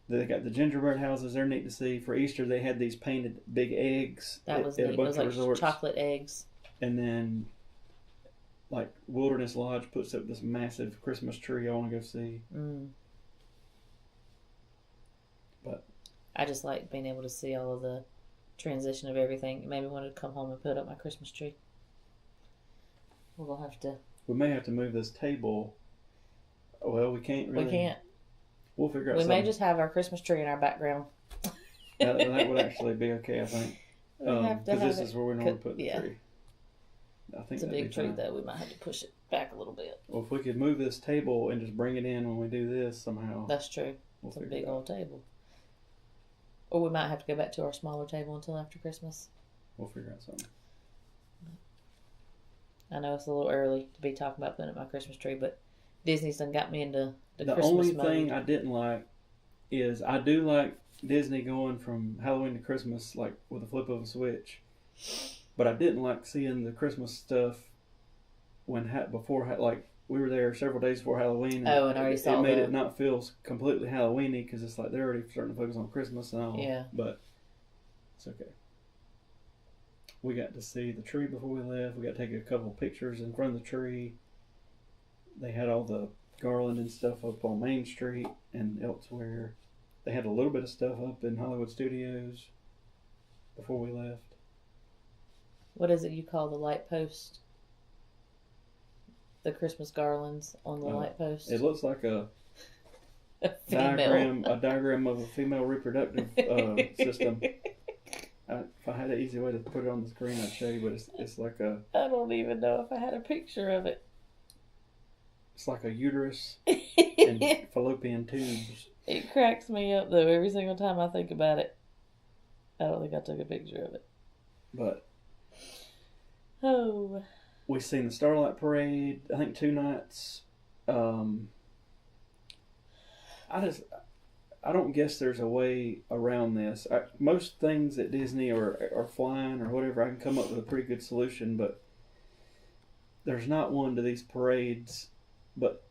they got the gingerbread houses. They're neat to see. For Easter, they had these painted big eggs. That was neat. A bunch of resorts. Chocolate eggs. And then, like, Wilderness Lodge puts up this massive Christmas tree I want to go see. But I just like being able to see all of the transition of everything. It made me want to come home and put up my Christmas tree. We'll have to. We may have to move this table. Well, we can't really. We can't. We'll figure out We something. may just have our Christmas tree in our background. that would actually be okay, I think. Because this is where we normally put the tree. I think it's a that'd big be tree, fine. though. We might have to push it back a little bit. Well, if we could move this table and just bring it in when we do this somehow. That's true. We'll It's a figure big it out. old table. Or we might have to go back to our smaller table until after Christmas. We'll figure out something. I know it's a little early to be talking about putting up my Christmas tree, but Disney's done got me into the The Christmas only mode. thing I didn't like is I do like Disney going from Halloween to Christmas like with a flip of a switch, but I didn't like seeing the Christmas stuff before like we were there several days before Halloween. Oh, and I already saw it made the- it not feel completely Halloweeny because it's like they're already starting to focus on Christmas and all. Yeah. But it's okay. We got to see the tree before we left. We got to take a couple pictures in front of the tree. They had all the garland and stuff up on Main Street and elsewhere. They had a little bit of stuff up in Hollywood Studios before we left. What is it you call the light post? The Christmas garlands on the light post. It looks like a female. diagram of a female reproductive system. If I had an easy way to put it on the screen, I'd show you, but it's like a I don't even know if I had a picture of it. it's like a uterus and fallopian tubes. It cracks me up though every single time I think about it. I don't think I took a picture of it. But Oh, we've seen the Starlight Parade, I think 2 nights. I don't guess there's a way around this. Most things at Disney are flying or whatever, I can come up with a pretty good solution, but there's not one to these parades. But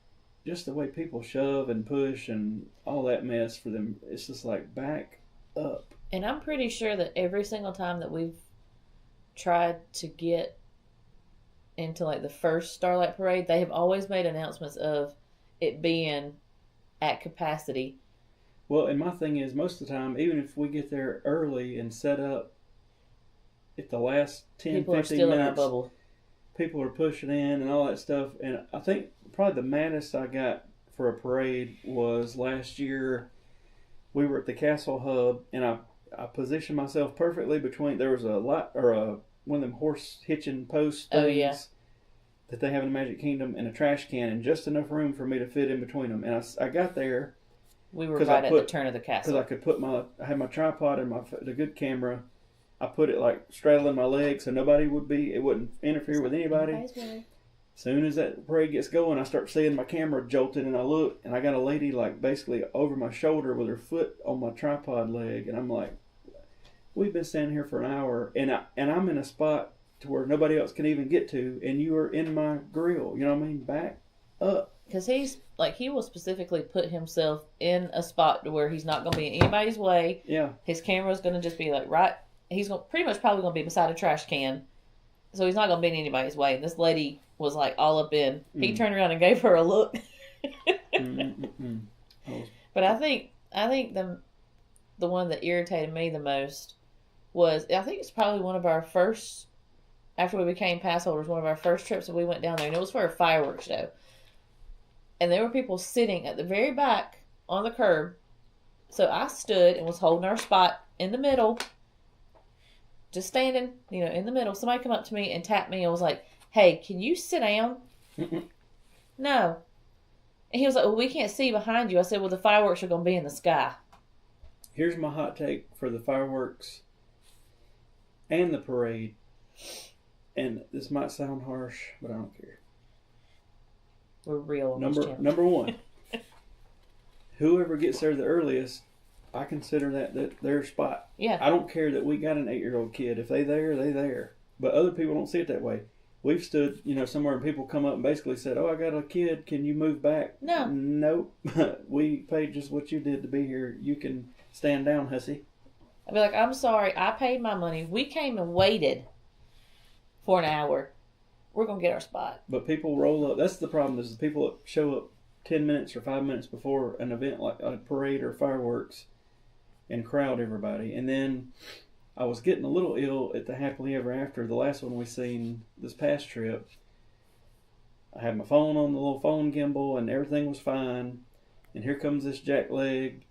just the way people shove and push and all that mess for them, it's just like back up. and I'm pretty sure that every single time that we've tried to get into like the first Starlight Parade, they have always made announcements of it being at capacity. Well, and my thing is, most of the time, even if we get there early and set up, if the last 10, People are 15 still in our minutes, bubble. people are pushing in and all that stuff. And I think probably the maddest I got for a parade was last year. We were at the Castle Hub, and I positioned myself perfectly between. There was a lot or one of them horse hitching post things Oh, yeah. that they have in the Magic Kingdom, and a trash can, and just enough room for me to fit in between them. And I got there. We were 'Cause right I at put- the turn of the Because castle. I could put I had my tripod and the good camera. I put it like straddling my legs so it wouldn't interfere with anybody. Anybody's way. Soon as that parade gets going, I start seeing my camera jolted, and I look, and I got a lady like basically over my shoulder with her foot on my tripod leg, and I'm like, we've been standing here for an hour, and I'm in a spot to where nobody else can even get to, and you are in my grill. You know what I mean? Back up. Because he will specifically put himself in a spot to where he's not going to be in anybody's way. Yeah. His camera's going to just be like right. He's going pretty much probably going to be beside a trash can, so he's not going to be in anybody's way. And this lady was like all up in. He turned around and gave her a look. But I think the one that irritated me the most was, I think it's probably one of our first, after we became pass holders, one of our first trips that we went down there, and it was for a fireworks show. And there were people sitting at the very back on the curb. So I stood and was holding our spot in the middle, just standing, in the middle. Somebody come up to me and tapped me and was like, "Hey, can you sit down?" No. And he was like, "Well, we can't see behind you." I said, "Well, the fireworks are going to be in the sky." Here's my hot take for the fireworks and the parade. And this might sound harsh, but I don't care. We're real on this channel. Number one, whoever gets there the earliest, I consider that their spot. Yeah. I don't care that we got an 8-year-old kid. If they there. But other people don't see it that way. We've stood, somewhere and people come up and basically said, "Oh, I got a kid. Can you move back?" No. Nope. We paid just what you did to be here. You can stand down, hussy. I'd be like, "I'm sorry. I paid my money. We came and waited for an hour. We're going to get our spot." But people roll up. That's the problem, is the people that show up 10 minutes or 5 minutes before an event like a parade or fireworks and crowd everybody. And then I was getting a little ill at the Happily Ever After, the last one we seen this past trip. I had my phone on the little phone gimbal and everything was fine. And here comes this jackleg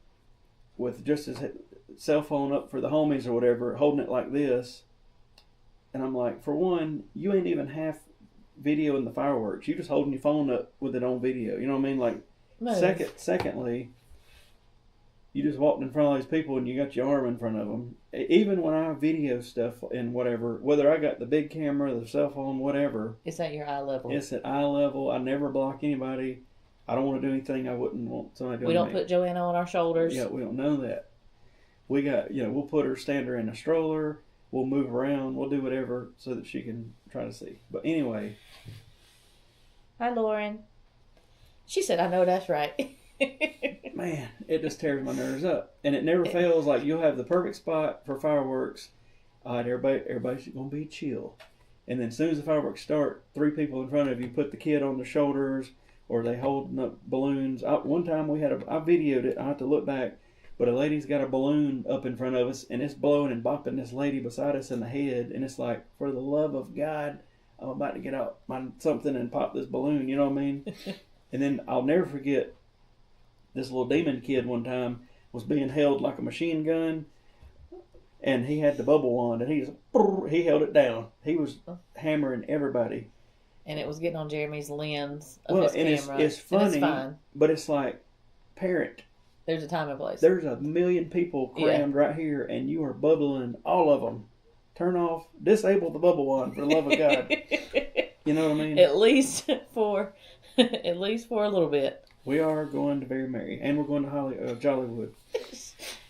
with just his cell phone up for the homies or whatever, holding it like this. And I'm like, for one, you ain't even half videoing the fireworks. You just holding your phone up with it on video. You know what I mean? Like, secondly, you just walked in front of these people and you got your arm in front of them. Even when I video stuff and whatever, whether I got the big camera, the cell phone, whatever. It's at your eye level. It's at eye level. I never block anybody. I don't want to do anything I wouldn't want somebody to do. We don't put Joanna on our shoulders. Yeah, we don't know that. We got, we'll put her, stand her in a stroller. We'll move around. We'll do whatever so that she can try to see. But anyway. Hi, Lauren. She said, I know that's right. Man, it just tears my nerves up. And it never fails. Like, you'll have the perfect spot for fireworks. Everybody's going to be chill. And then as soon as the fireworks start, 3 people in front of you put the kid on their shoulders or they holding up balloons. One time I videoed it. I have to look back. But a lady's got a balloon up in front of us, and it's blowing and bopping this lady beside us in the head. And it's like, for the love of God, I'm about to get out something and pop this balloon. You know what I mean? And then I'll never forget this little demon kid one time was being held like a machine gun, and he had the bubble wand, and he held it down. He was hammering everybody. And it was getting on Jeremy's lens of his camera. It's funny, and it's fine. But it's like, parent. There's a time and place. There's 1 million people crammed right here, and you are bubbling all of them. Turn off, disable the bubble wand for the love of God. You know what I mean? At least for a little bit. We are going to Very Merry, and we're going to Jollywood.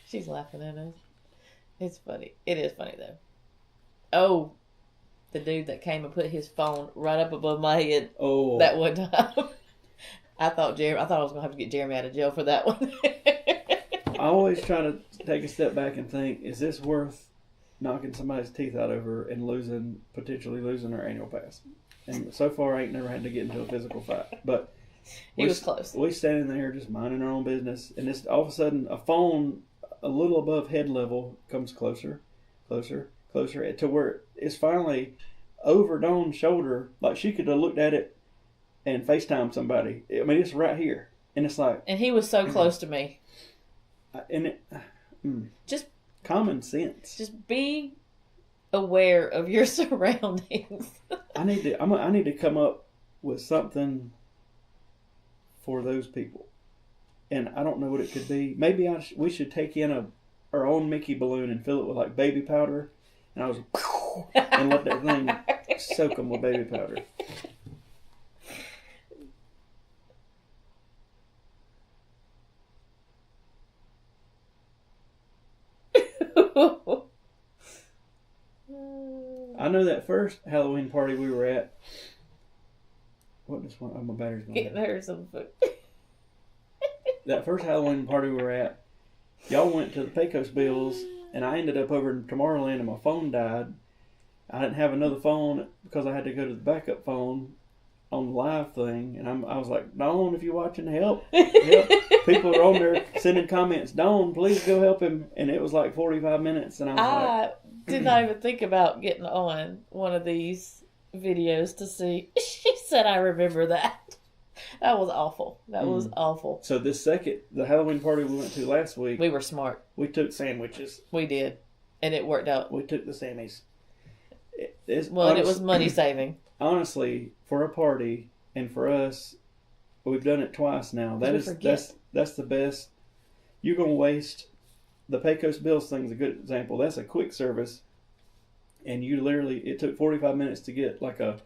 She's laughing at us. It's funny. It is funny though. Oh, the dude that came and put his phone right up above my head. Oh, that one time. I thought I was gonna have to get Jeremy out of jail for that one. I always try to take a step back and think, is this worth knocking somebody's teeth out over and potentially losing our annual pass? And so far, I ain't never had to get into a physical fight. But he was close. We standing there just minding our own business, and this all of a sudden a phone a little above head level comes closer to where it's finally over Dawn's shoulder. Like she could have looked at it and FaceTime somebody. I mean, it's right here. And it's like... And he was so close to me. And just... Common sense. Just be aware of your surroundings. I need to come up with something for those people. And I don't know what it could be. Maybe we should take in our own Mickey balloon and fill it with like baby powder. And I was... and let that thing soak them with baby powder. I know that first Halloween party we were at. What this one? Oh, my battery's going. Getting her some food. That first Halloween party we were at, y'all went to the Pecos Bills, and I ended up over in Tomorrowland, and my phone died. I didn't have another phone because I had to go to the backup phone on the live thing, and I was like, Dawn, if you're watching, help. People are on there sending comments, Dawn, please go help him. And it was like 45 minutes, and I did not even think about getting on one of these videos to see. She said, I remember that. That was awful. That was awful. So the Halloween party we went to last week. We were smart. We took sandwiches. We did. And it worked out. We took the Sammies. It was money saving. Honestly, for a party and for us, we've done it twice now. That's the best. You're gonna waste. The Pecos Bills thing's a good example. That's a quick service, and it took 45 minutes to get like a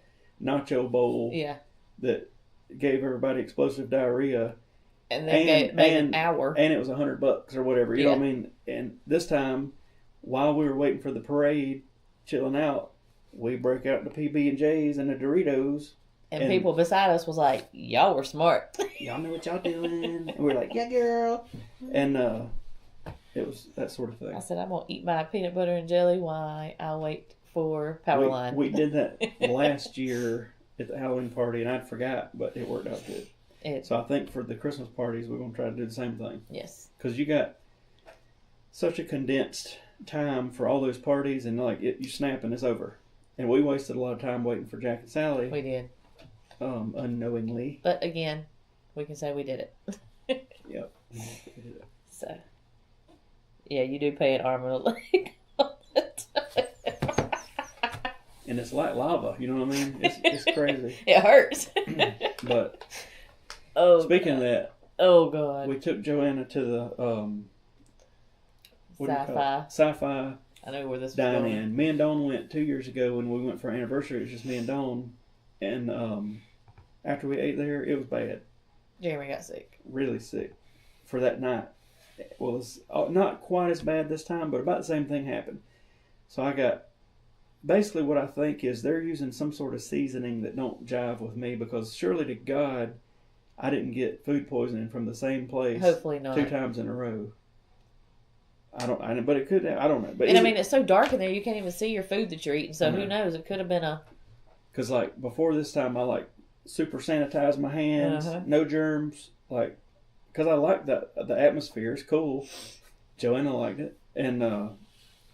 nacho bowl. Yeah. That gave everybody explosive diarrhea. And then made an hour. And it was $100 or whatever. You know what I mean? And this time, while we were waiting for the parade, chilling out, we broke out the PB&Js and the Doritos. And people beside us was like, y'all were smart. Y'all know what y'all doing. And we were like, yeah, girl. And it was that sort of thing. I said, I'm going to eat my peanut butter and jelly while I wait for Powerline. We did that last year at the Halloween party, and I forgot, but it worked out good. So I think for the Christmas parties, we're going to try to do the same thing. Yes. Because you got such a condensed time for all those parties, and you snap and it's over. And we wasted a lot of time waiting for Jack and Sally. We did. Unknowingly. But again, we can say we did it. Yep. So, yeah, you do pay an arm and a leg all the time. and it's like lava. You know what I mean? It's crazy. It hurts. But speaking of that, oh God, we took Joanna to the Sci-Fi. I know where this was dine going. in. Me and Dawn went 2 years ago when we went for our anniversary. It was just me and Dawn, and after we ate there, it was bad. Jeremy got sick. Really sick for that night. Well, it's not quite as bad this time, but about the same thing happened. So I got, basically what I think is they're using some sort of seasoning that don't jive with me, because surely to God, I didn't get food poisoning from the same place. Hopefully not. 2 times in a row. But it could have, I don't know. But and I mean, it's so dark in there, you can't even see your food that you're eating, so who knows? It could have been a... Because, like, before this time, I, like, super sanitized my hands, no germs, like, because I like the atmosphere, it's cool. Joanna liked it, and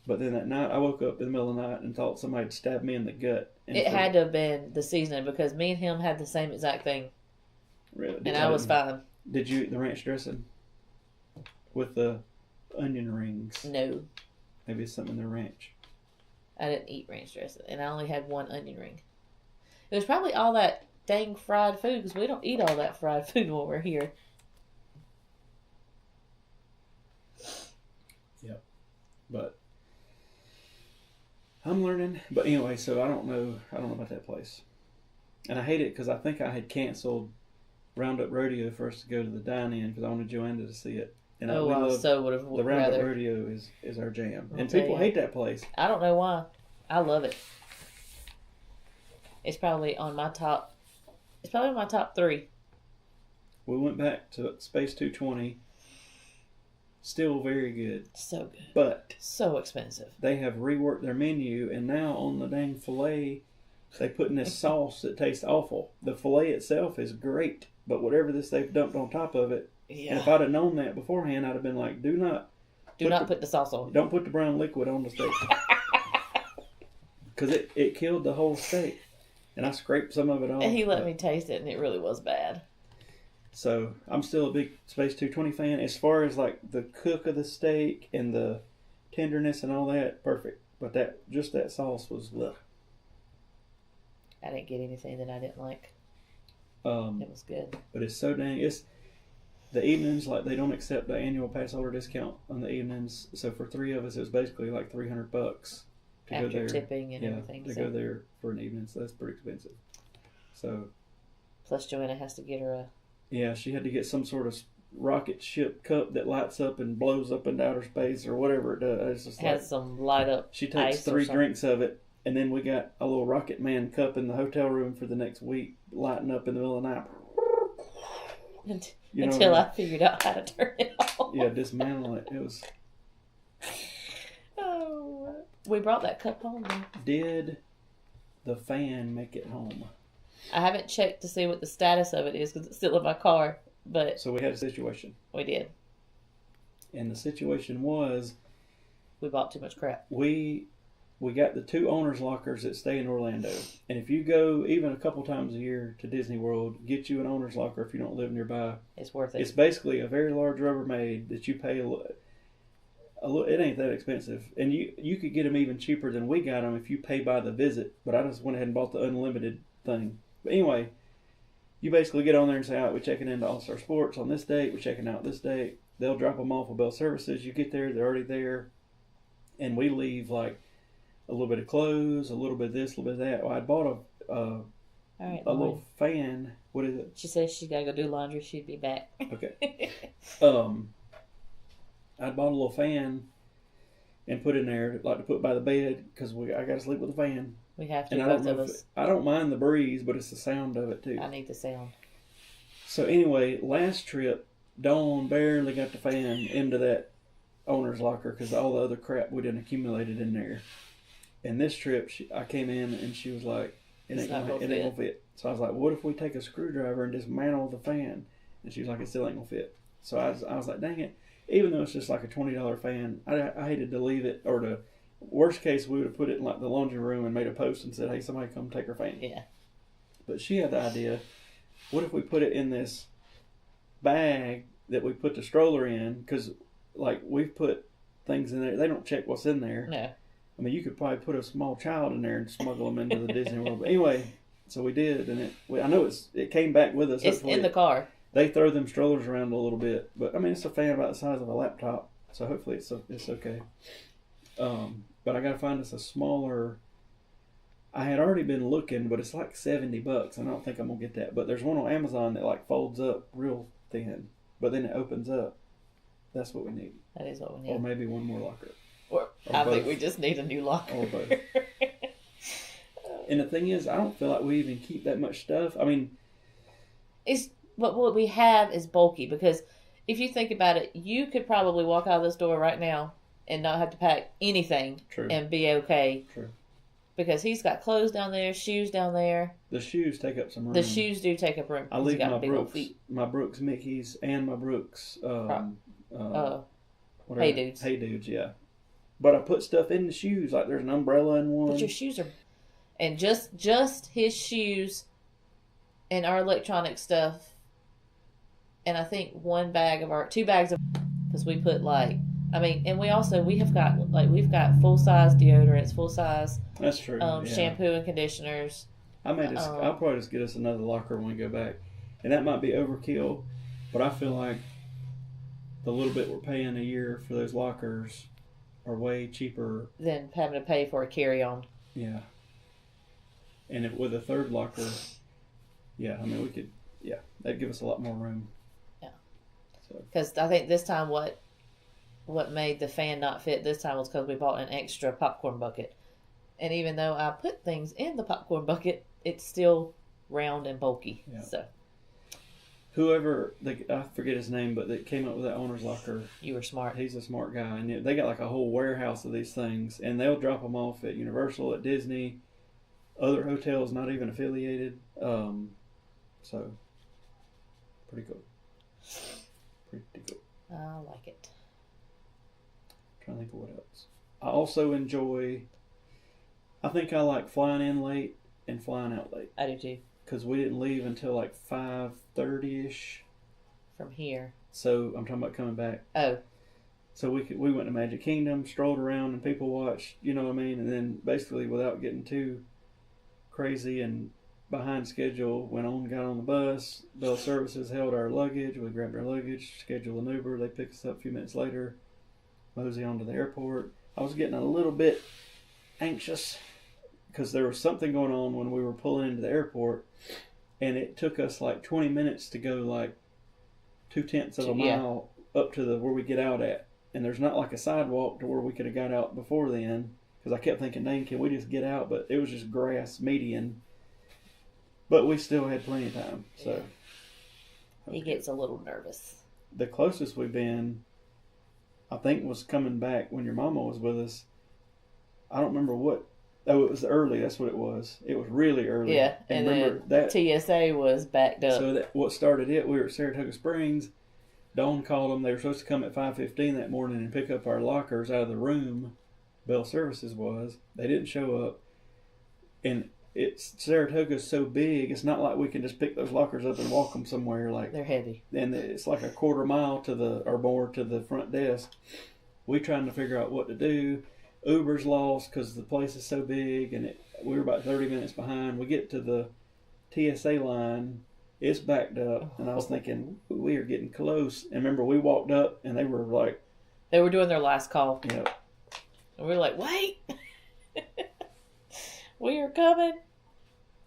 but then that night I woke up in the middle of the night and thought somebody had stabbed me in the gut. It had to have been the seasoning, because me and him had the same exact thing. Really? And I was fine. Did you eat the ranch dressing with the onion rings? No. Maybe it's something in the ranch. I didn't eat ranch dressing, and I only had 1 onion ring. It was probably all that dang fried food, because we don't eat all that fried food when we're here. Yep. But I'm learning. But anyway, so I don't know about that place. And I hate it because I think I had canceled Roundup Rodeo for us to go to the dine-in because I wanted Joanna to see it. And I would have the Roundup Rodeo is our jam. And people hate that place. I don't know why. I love it. It's probably on my top. It's probably my top 3. We went back to Space 220. Still very good. So good. But so expensive. They have reworked their menu, and now on the dang filet, they put in this sauce that tastes awful. The filet itself is great, but whatever they've dumped on top of it. Yeah. And if I'd have known that beforehand, I'd have been like, do not put the sauce on. Don't put the brown liquid on the steak. Because it killed the whole steak. And I scraped some of it off. And he let me taste it, and it really was bad. So I'm still a big Space 220 fan. As far as like the cook of the steak and the tenderness and all that, perfect. But that sauce was ugh. I didn't get anything that I didn't like. It was good. But it's so dang. It's the evenings, like they don't accept the annual pass holder discount on the evenings. So for 3 of us, it was basically like $300 to after go there. Tipping and everything. To go there for an evening. So that's pretty expensive. So. Plus Joanna has to get her a. Yeah, she had to get some sort of rocket ship cup that lights up and blows up into outer space or whatever it does. It's just has some light up. She takes 3 drinks of it, and then we got a little Rocket Man cup in the hotel room for the next week, lighting up in the middle of the night. Until I figured out how to turn it off. Yeah, dismantle it. It was. Oh, we brought that cup home. Then. Did the fan make it home? I haven't checked to see what the status of it is because it's still in my car. But so we had a situation. We did. And the situation was... we bought too much crap. We got the 2 owners' lockers that stay in Orlando. And if you go even a couple times a year to Disney World, get you an owner's locker if you don't live nearby. It's worth it. It's basically a very large Rubbermaid that you pay a little. It ain't that expensive. And you could get them even cheaper than we got them if you pay by the visit. But I just went ahead and bought the unlimited thing. But anyway, you basically get on there and say, all right, we're checking into All-Star Sports on this date. We're checking out this date. They'll drop them off at Bell Services. You get there, they're already there. And we leave like a little bit of clothes, a little bit of this, a little bit of that. Well, I bought a little fan. What is it? She says she's got to go do laundry. She'd be back. Okay. I bought a little fan and put in there, like to put by the bed, because I got to sleep with a fan. We have to, both of us. I don't mind the breeze, but it's the sound of it, too. I need the sound. So anyway, last trip, Dawn barely got the fan into that owner's locker because all the other crap we didn't accumulated in there. And this trip, I came in and she was like, it ain't gonna fit. So I was like, what if we take a screwdriver and dismantle the fan? And she was like, it still ain't gonna fit. So I was like, dang it. Even though it's just like a $20 fan, I hated to leave it, or to, worst case, we would have put it in like the laundry room and made a post and said, hey, somebody come take her fan. Yeah. But she had the idea, what if we put it in this bag that we put the stroller in? Because like we've put things in there, they don't check what's in there. No. I mean, you could probably put a small child in there and smuggle them into the Disney World. But anyway, so we did, and I know it came back with us. It's in the car. They throw them strollers around a little bit, but I mean, it's a fan about the size of a laptop, so hopefully it's okay. But I gotta find us a smaller. I had already been looking, but it's like $70. I don't think I'm gonna get that. But there's one on Amazon that like folds up real thin, but then it opens up. That's what we need. That is what we need. Or maybe one more locker. Or I think we just need a new locker. Or both. And the thing is, I don't feel like we even keep that much stuff. I mean, but what we have is bulky, because if you think about it, you could probably walk out of this door right now and not have to pack anything. True. And be okay. True. Because he's got clothes down there, shoes down there. The shoes take up some room. The shoes do take up room. I leave my Brooks Mickeys and my Brooks Hey Dudes. Hey Dudes, yeah. But I put stuff in the shoes, like there's an umbrella in one. But your shoes are, and just his shoes, and our electronic stuff, and I think two bags of, because we put and we have got we've got full size deodorants, full size. That's true. Shampoo and conditioners. I'll probably just get us another locker when we go back, and that might be overkill, but I feel like the little bit we're paying a year for those lockers are way cheaper than having to pay for a carry-on. Yeah. And with a third locker, yeah, I mean, that'd give us a lot more room. Yeah. Because I think this time what made the fan not fit this time was because we bought an extra popcorn bucket. And even though I put things in the popcorn bucket, it's still round and bulky. Yeah. So. Whoever, I forget his name, but that came up with that owner's locker. You were smart. He's a smart guy. And they got like a whole warehouse of these things. And they'll drop them off at Universal, at Disney, other hotels not even affiliated. So, pretty cool. Pretty cool. I like it. I'm trying to think of what else. I also enjoy, I think I like flying in late and flying out late. I do too. Because we didn't leave until like 5:30ish. From here. So I'm talking about coming back. Oh. So we went to Magic Kingdom, strolled around, and people watched. You know what I mean? And then basically, without getting too crazy and behind schedule, got on the bus. Bell Services held our luggage. We grabbed our luggage, scheduled an Uber. They picked us up a few minutes later. Mosey on to the airport. I was getting a little bit anxious because there was something going on when we were pulling into the airport, and it took us like 20 minutes to go like 0.2 of a mile up to where we get out at, and there's not like a sidewalk to where we could have got out before then, because I kept thinking, dang, can we just get out? But it was just grass median, but we still had plenty of time. So he gets a little nervous. The closest we've been, I think, was coming back when your mama was with us. I don't remember what. Oh, it was early. That's what it was. It was really early. Yeah, and remember then TSA was backed up. So what started it? We were at Saratoga Springs. Dawn called them. They were supposed to come at 5:15 that morning and pick up our lockers out of the room. Bell Services was. They didn't show up, and Saratoga's so big. It's not like we can just pick those lockers up and walk them somewhere. Like they're heavy, and it's like a quarter mile or more to the front desk. We trying to figure out what to do. Uber's lost because the place is so big, and we were about 30 minutes behind. We get to the TSA line, it's backed up, and I was thinking, we are getting close. And remember, we walked up, and they were like... They were doing their last call. Yep. And we were like, wait! We are coming!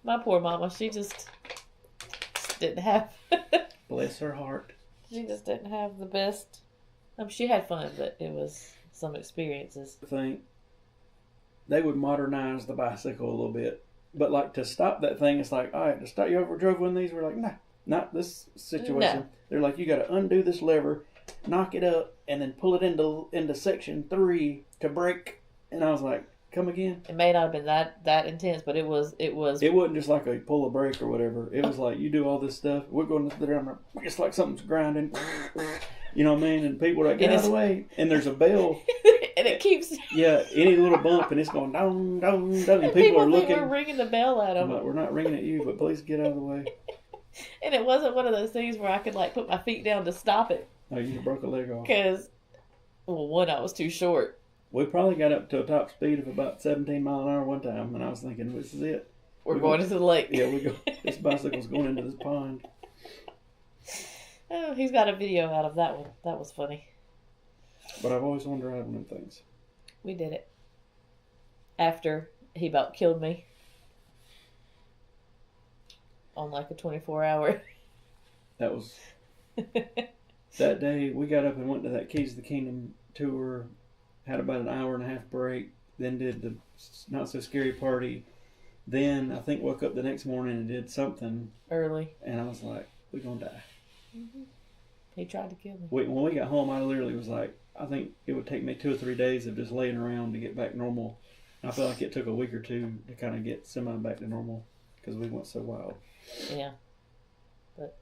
My poor mama, she just didn't have... Bless her heart. She just didn't have the best... she had fun, but it was... some experiences. I think they would modernize the bicycle a little bit, but like to stop that thing, it's like, all right, to start, you ever drove one of these? We're like, nah, not this situation. No. They're like, you got to undo this lever, knock it up, and then pull it into section 3 to brake. And I was like, come again? It may not have been that intense, but it was. It wasn't just like a pull a brake or whatever. It was like, you do all this stuff. We're going to the drummer. It's like something's grinding. You know what I mean? And people are like, get out of the way. And there's a bell. And it keeps... Yeah, any little bump, and it's going, down, down, down. And people are looking. We're ringing the bell at them. Like, we're not ringing at you, but please get out of the way. And it wasn't one of those things where I could, like, put my feet down to stop it. Oh, you broke a leg off. Because, well, one, I was too short. We probably got up to a top speed of about 17 mile an hour one time, and I was thinking, this is it. We're going into the lake. Yeah, we go. This bicycle's going into this pond. Oh, he's got a video out of that one. That was funny. But I've always wanted to ride one of them things. We did it. After he about killed me. On like a 24-hour. That was... That day, we got up and went to that Keys to the Kingdom tour. Had about an hour and a half break. Then did the Not So Scary Party. Then, I think, woke up the next morning and did something. Early. And I was like, we're going to die. Mm-hmm. He tried to kill me. When we got home, I literally was like, I think it would take me 2 or 3 days of just laying around to get back normal. I feel like it took a week or two to kind of get semi back to normal because we went so wild. Yeah. But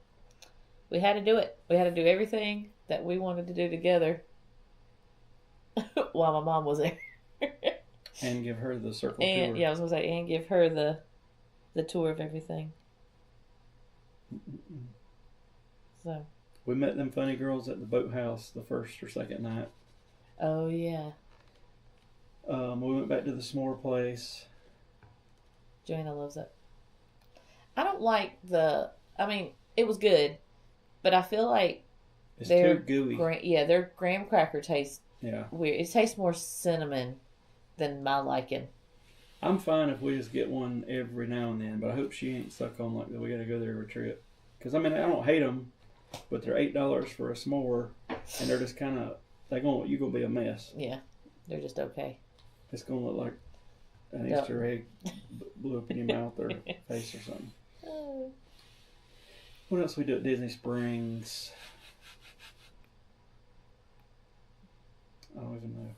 we had to do it. We had to do everything that we wanted to do together while my mom was there. And give her the circle and, tour. Yeah, I was going to say, and give her the tour of everything. Mm-mm. So. We met them funny girls at the boathouse the first or second night. Oh, yeah. We went back to the s'more place. Joanna loves it. I don't like it was good, but I feel like it's too gooey. Their graham cracker tastes weird. It tastes more cinnamon than my liking. I'm fine if we just get one every now and then, but I hope she ain't stuck on like that we gotta go there every trip. Because, I mean, I don't hate them, but they're $8 for a s'more, and they're just kind of, you're going to be a mess. Yeah, they're just okay. It's going to look like an Easter egg blew up in your mouth or face or something. What else we do at Disney Springs? I don't even know.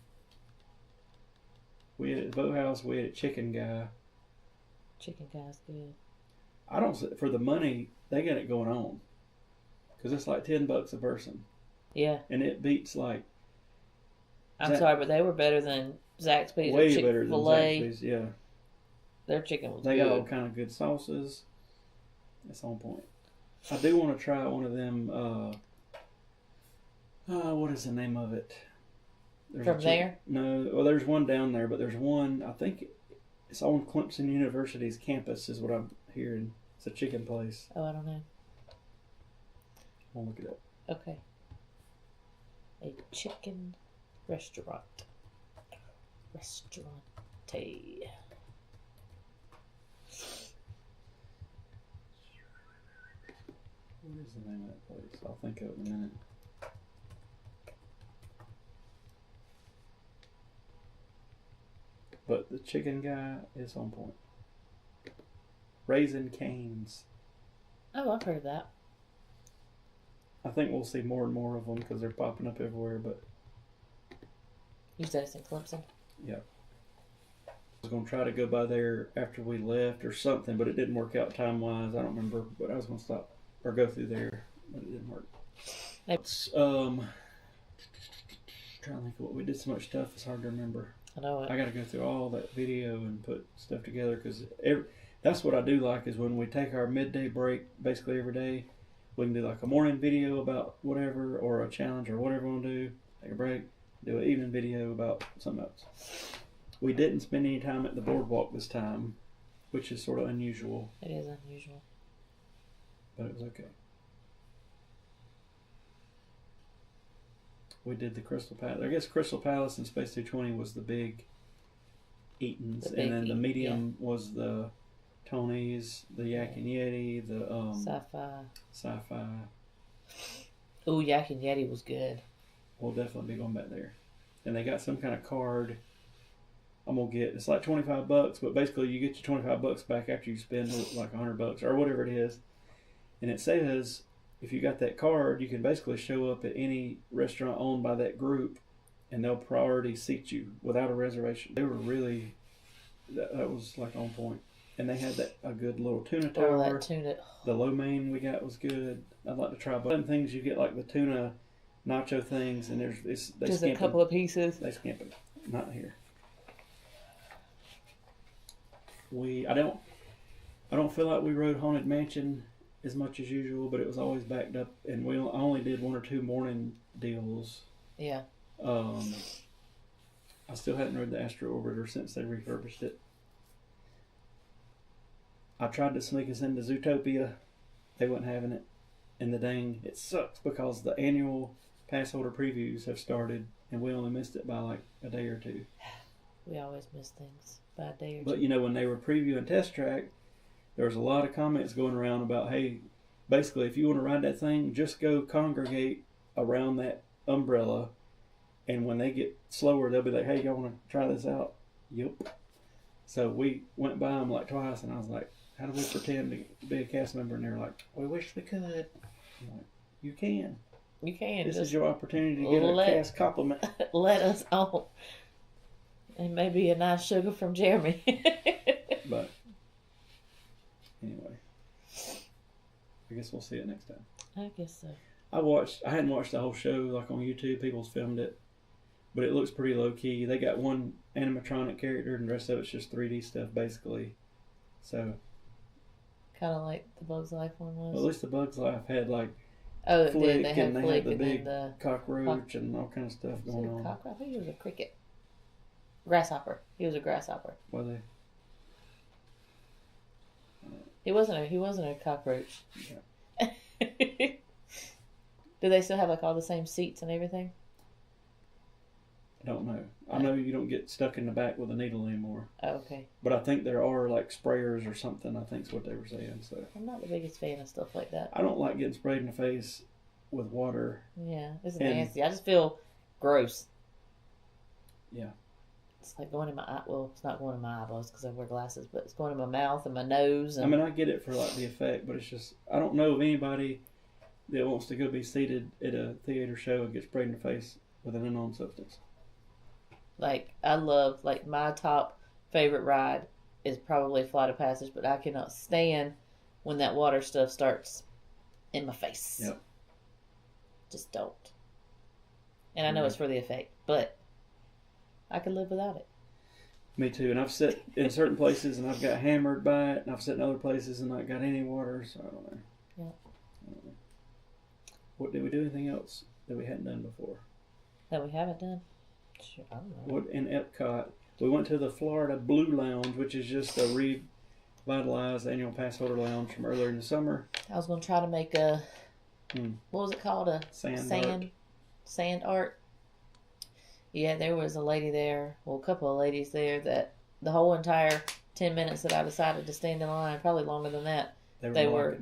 We ate at the boathouse. We ate at Chicken Guy. Chicken Guy's good. I don't, for the money, they got it going on. Because it's like $10 a person. Yeah. And it beats like... I'm sorry, but they were better than Zaxby's. Way better than Zaxby's, yeah. Their chicken was They good. got all kind of good sauces. It's on point. I do want to try one of them, what is the name of it? From there? No, well, there's one down there, but there's one, I think it's on Clemson University's campus is what I'm hearing. It's a chicken place. Oh, I don't know. I'll look it up. Okay. A chicken restaurant. Restaurante. What is the name of that place? I'll think of it in a minute. But the Chicken Guy is on point. Raisin Cane's. Oh, I've heard of that. I think we'll see more and more of them because they're popping up everywhere, but... You said it's in Clemson? Yeah. I was going to try to go by there after we left or something, but it didn't work out time-wise. I don't remember, but I was going to stop or go through there, but it didn't work. Trying to think of what we did. So much stuff, it's hard to remember. I know it. I got to go through all that video and put stuff together because that's what I do like is when we take our midday break basically every day, we can do like a morning video about whatever or a challenge or whatever we want to do, take a break, do an evening video about something else. We didn't spend any time at the boardwalk this time, which is sort of unusual. It is unusual. But it was okay. We did the Crystal Palace. I guess Crystal Palace and Space 220 was the big eatings. And then the medium was the Tony's, the Yak and Yeti, the Sci-Fi. Oh, Yak and Yeti was good. We'll definitely be going back there. And they got some kind of card I'm going to get. It's like $25, but basically you get your $25 back after you spend like $100 or whatever it is. And it says if you got that card, you can basically show up at any restaurant owned by that group and they'll priority seat you without a reservation. They were really, that was like on point. And they had a good little tuna tower. Oh, that tuna. The lo mein we got was good. I'd like to try both. Some things you get like the tuna nacho things and they just a couple of pieces. They scamp it. Not here. I don't feel like we rode Haunted Mansion as much as usual, but it was always backed up, and I only did 1 or 2 morning deals. Yeah. I I still hadn't read the Astro Orbiter since they refurbished it. I tried to sneak us into Zootopia. They wasn't having it. And it sucks because the annual pass holder previews have started and we only missed it by like a day or two. We always miss things by a day or two. But you know, when they were previewing Test Track, there was a lot of comments going around about, hey, basically, if you want to ride that thing, just go congregate around that umbrella. And when they get slower, they'll be like, hey, y'all want to try this out? Yep. So we went by them like twice, and I was like, how do we pretend to be a cast member? And they're like, we wish we could. I'm like, you can. You can. This is your opportunity to get a cast compliment. Let us on. And maybe a nice sugar from Jeremy. But anyway, I guess we'll see it next time. I guess so. I hadn't watched the whole show like on YouTube. People's filmed it, but it looks pretty low key. They got one animatronic character, and the rest of it's just 3D stuff basically. So kind of like the Bugs Life one was. Well, at least the Bugs Life had like it Flick, did. They had and Flick, they had the and big then cockroach and all kind of stuff going on. Cockroach? I think he was a cricket. Grasshopper. He was a grasshopper. Were they? He wasn't a cockroach. Yeah. Do they still have like all the same seats and everything? I don't know. I know you don't get stuck in the back with a needle anymore. Oh, okay. But I think there are like sprayers or something. I think is what they were saying. So I'm not the biggest fan of stuff like that. I don't like getting sprayed in the face with water. Yeah, it's nasty. I just feel gross. Yeah. It's like going in my eye. Well, it's not going in my eyeballs because I wear glasses, but it's going in my mouth and my nose. And... I mean, I get it for like the effect, but it's just I don't know of anybody that wants to go be seated at a theater show and get sprayed in the face with an unknown substance. Like I love my top favorite ride is probably Flight of Passage, but I cannot stand when that water stuff starts in my face. Yep. Just don't. And I know it's for the effect, but I could live without it. Me too. And I've sat in certain places and I've got hammered by it, and I've sat in other places and not got any water, so I don't know. Yeah. I don't know. What did we do anything else that we hadn't done before? That we haven't done? Sure, I don't know. What in Epcot? We went to the Florida Blue Lounge, which is just a revitalized annual pass holder lounge from earlier in the summer. I was going to try to make a what was it called? A sand art. Yeah, there was a lady there, well, a couple of ladies there that the whole entire 10 minutes that I decided to stand in line, probably longer than that, they were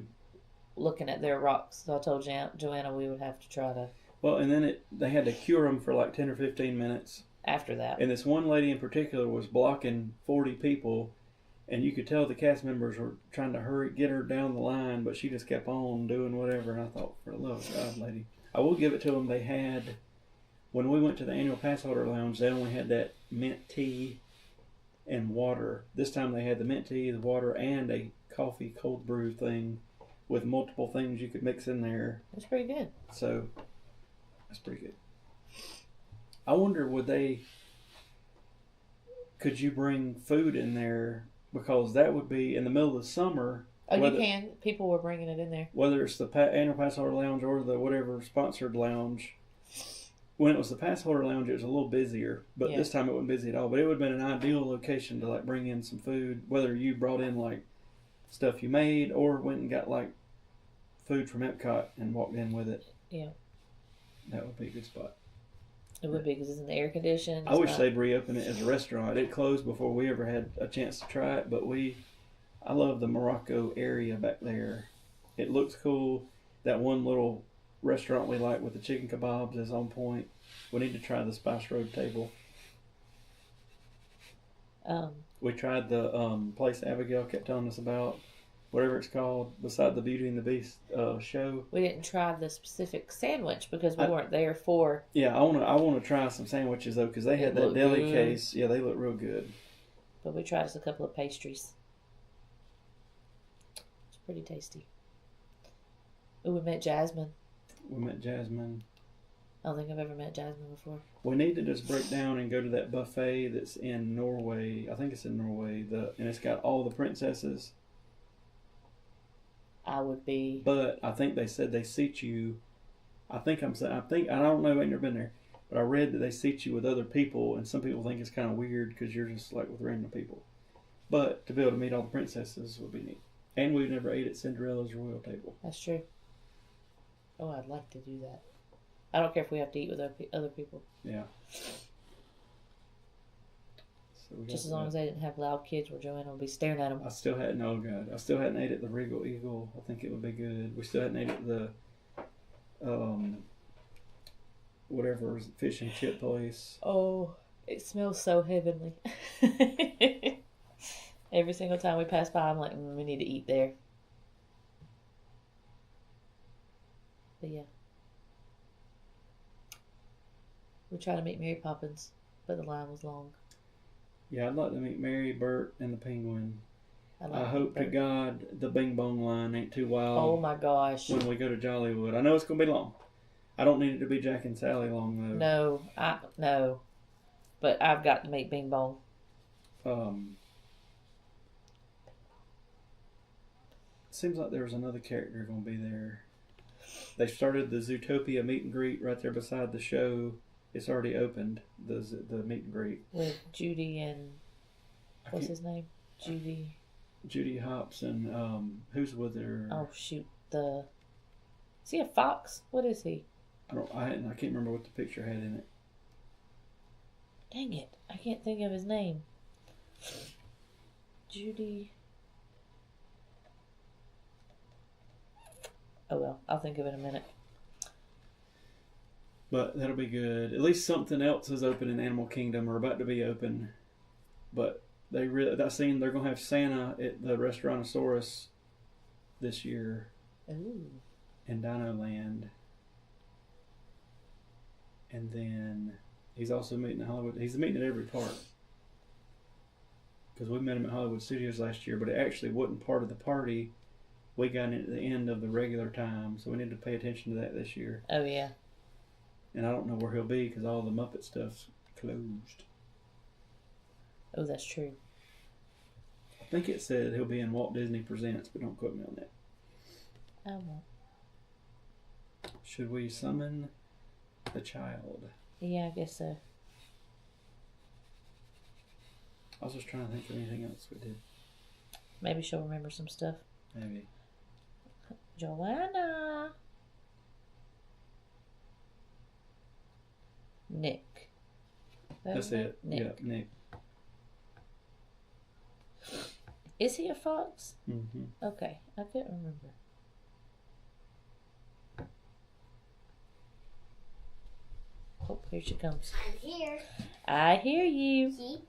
looking at their rocks. So I told Joanna we would have to try to. Well, and then they had to cure them for like 10 or 15 minutes. After that. And this one lady in particular was blocking 40 people, and you could tell the cast members were trying to get her down the line, but she just kept on doing whatever, and I thought, for the love of God, lady. I will give it to them. They had... When we went to the annual pass holder lounge, they only had that mint tea and water. This time they had the mint tea, the water, and a coffee cold brew thing with multiple things you could mix in there. That's pretty good. So, that's pretty good. I wonder, could you bring food in there? Because that would be in the middle of the summer. Oh, you can. People were bringing it in there. Whether it's the annual pass holder lounge or the whatever sponsored lounge. When it was the pass holder lounge, it was a little busier, but this time it wasn't busy at all. But it would have been an ideal location to like bring in some food, whether you brought in like stuff you made or went and got like food from Epcot and walked in with it. Yeah, that would be a good spot. It would be because it's in the air conditioned. I wish they'd reopen it as a restaurant. It closed before we ever had a chance to try it, but I love the Morocco area back there. It looks cool. That one little restaurant we like with the chicken kebabs is on point. We need to try the Spice Road table. We tried the place Abigail kept telling us about, whatever it's called, beside the Beauty and the Beast show. We didn't try the specific sandwich because we weren't there for. Yeah, I want to try some sandwiches though because they had that deli case. Yeah, they look real good. But we tried us a couple of pastries. It's pretty tasty. Ooh, we met Jasmine. I don't think I've ever met Jasmine before. We need to just break down and go to that buffet that's in Norway. I think it's in Norway. And it's got all the princesses. I would be. But I think they said they seat you. I don't know. I've never been there. But I read that they seat you with other people, and some people think it's kind of weird because you're just like with random people. But to be able to meet all the princesses would be neat. And we've never ate at Cinderella's royal table. That's true. Oh, I'd like to do that. I don't care if we have to eat with other people. Yeah. So just as long as they didn't have loud kids where Joanna would be staring at them. I still hadn't ate at the Regal Eagle. I think it would be good. We still hadn't ate at the whatever fish and chip place. Oh, it smells so heavenly. Every single time we pass by, I'm like, we need to eat there. But yeah. We tried to meet Mary Poppins, but the line was long. Yeah, I'd like to meet Mary, Bert, and the Penguin. I hope to God the Bing Bong line ain't too wild. Oh my gosh. When we go to Jollywood. I know it's going to be long. I don't need it to be Jack and Sally long, though. No. But I've got to meet Bing Bong. Seems like there was another character going to be there. They started the Zootopia meet and greet right there beside the show. It's already opened, the meet and greet. With Judy and... What's his name? Judy Hopps and who's with her? Oh, shoot. Is he a fox? What is he? I can't remember what the picture had in it. Dang it. I can't think of his name. Judy... Oh well, I'll think of it in a minute. But that'll be good. At least something else is open in Animal Kingdom or about to be open. But that scene, they're going to have Santa at the Restaurantosaurus this year. Ooh. In Dino Land. And then he's also meeting at Hollywood. He's meeting at every park. Because we met him at Hollywood Studios last year, but it actually wasn't part of the party. We got in at the end of the regular time, so we need to pay attention to that this year. Oh, yeah. And I don't know where he'll be because all the Muppet stuff's closed. Oh, that's true. I think it said he'll be in Walt Disney Presents, but don't quote me on that. I won't. Should we summon the child? Yeah, I guess so. I was just trying to think of anything else we did. Maybe she'll remember some stuff. Maybe. Joanna. Nick. That's it. Nick. Yeah, Nick. Is he a fox? Mm-hmm. Okay, I couldn't remember. Oh, here she comes. I'm here. I hear you. See?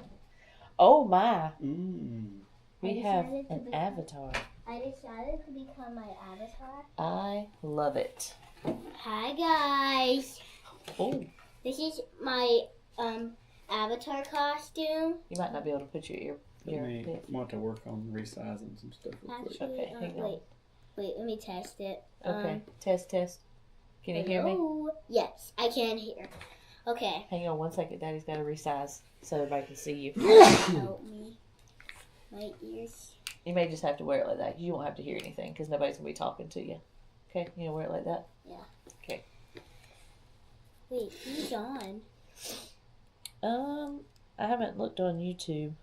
Oh my. We I have decided to an avatar. I decided to become my avatar. I love it. Hi guys. Oh, This is my avatar costume. you might not be able to put your I want to work on resizing some stuff real quick. Actually, Okay, hang on. wait, let me test it. Okay, test. Can you hear me? Hello? Yes, I can hear. Okay. Hang on one second. Daddy's got to resize so everybody can see you. Help me. My ears. You may just have to wear it like that. You won't have to hear anything because nobody's going to be talking to you. Okay? You gonna wear it like that? Yeah. Okay. Wait, who's on? I haven't looked on YouTube.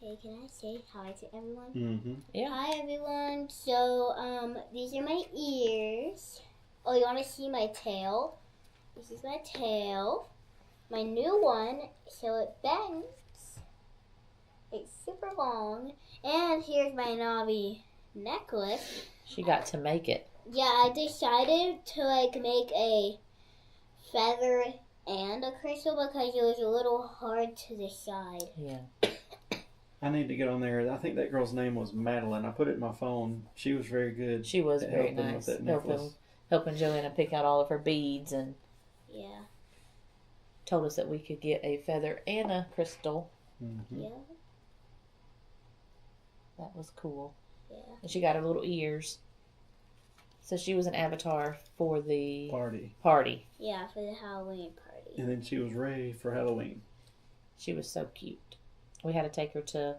Hey, can I say hi to everyone? Mm-hmm. Yeah. Hi everyone. So, these are my ears. Oh, you want to see my tail? This is my tail. My new one, so it bends. It's super long. And here's my Navi necklace. She got to make it. Yeah, I decided to make a feather and a crystal because it was a little hard to decide. Yeah. I need to get on there. I think that girl's name was Madeline. I put it in my phone. She was very good. She was at very helping nice. with that necklace. Helping Joanna pick out all of her beads and Yeah. told us that we could get a feather and a crystal. Mm-hmm. Yeah. That was cool. Yeah. And she got her little ears. So she was an avatar for the Party. Yeah, for the Halloween party. And then she was Ray for Halloween. She was so cute. We had to take her to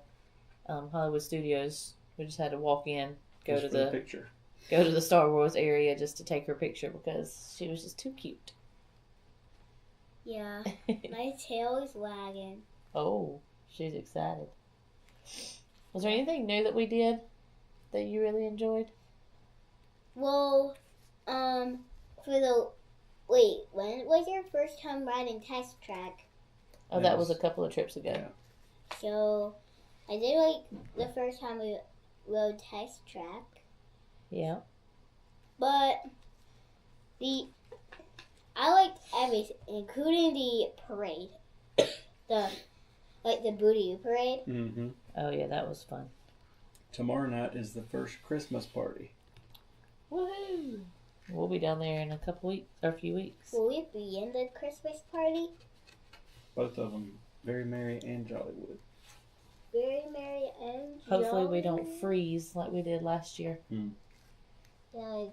Hollywood Studios. We just had to walk in, go Just to for the picture. go to the Star Wars area just to take her picture because she was just too cute. Yeah. My tail is wagging. Oh, she's excited. Was there anything new that we did that you really enjoyed? Well, when was your first time riding test track? Oh, that was a couple of trips ago. Yeah. So, I did like the first time we rode test track, Yeah. but I liked everything, including the parade, the booty parade. Mm-hmm. Oh, yeah, that was fun. Tomorrow night is the first Christmas party. Woohoo! We'll be down there in a few weeks. Will we be in the Christmas party? Both of them, Very Merry and Jollywood. Very merry and Hopefully we jolly. don't freeze like we did last year. Like,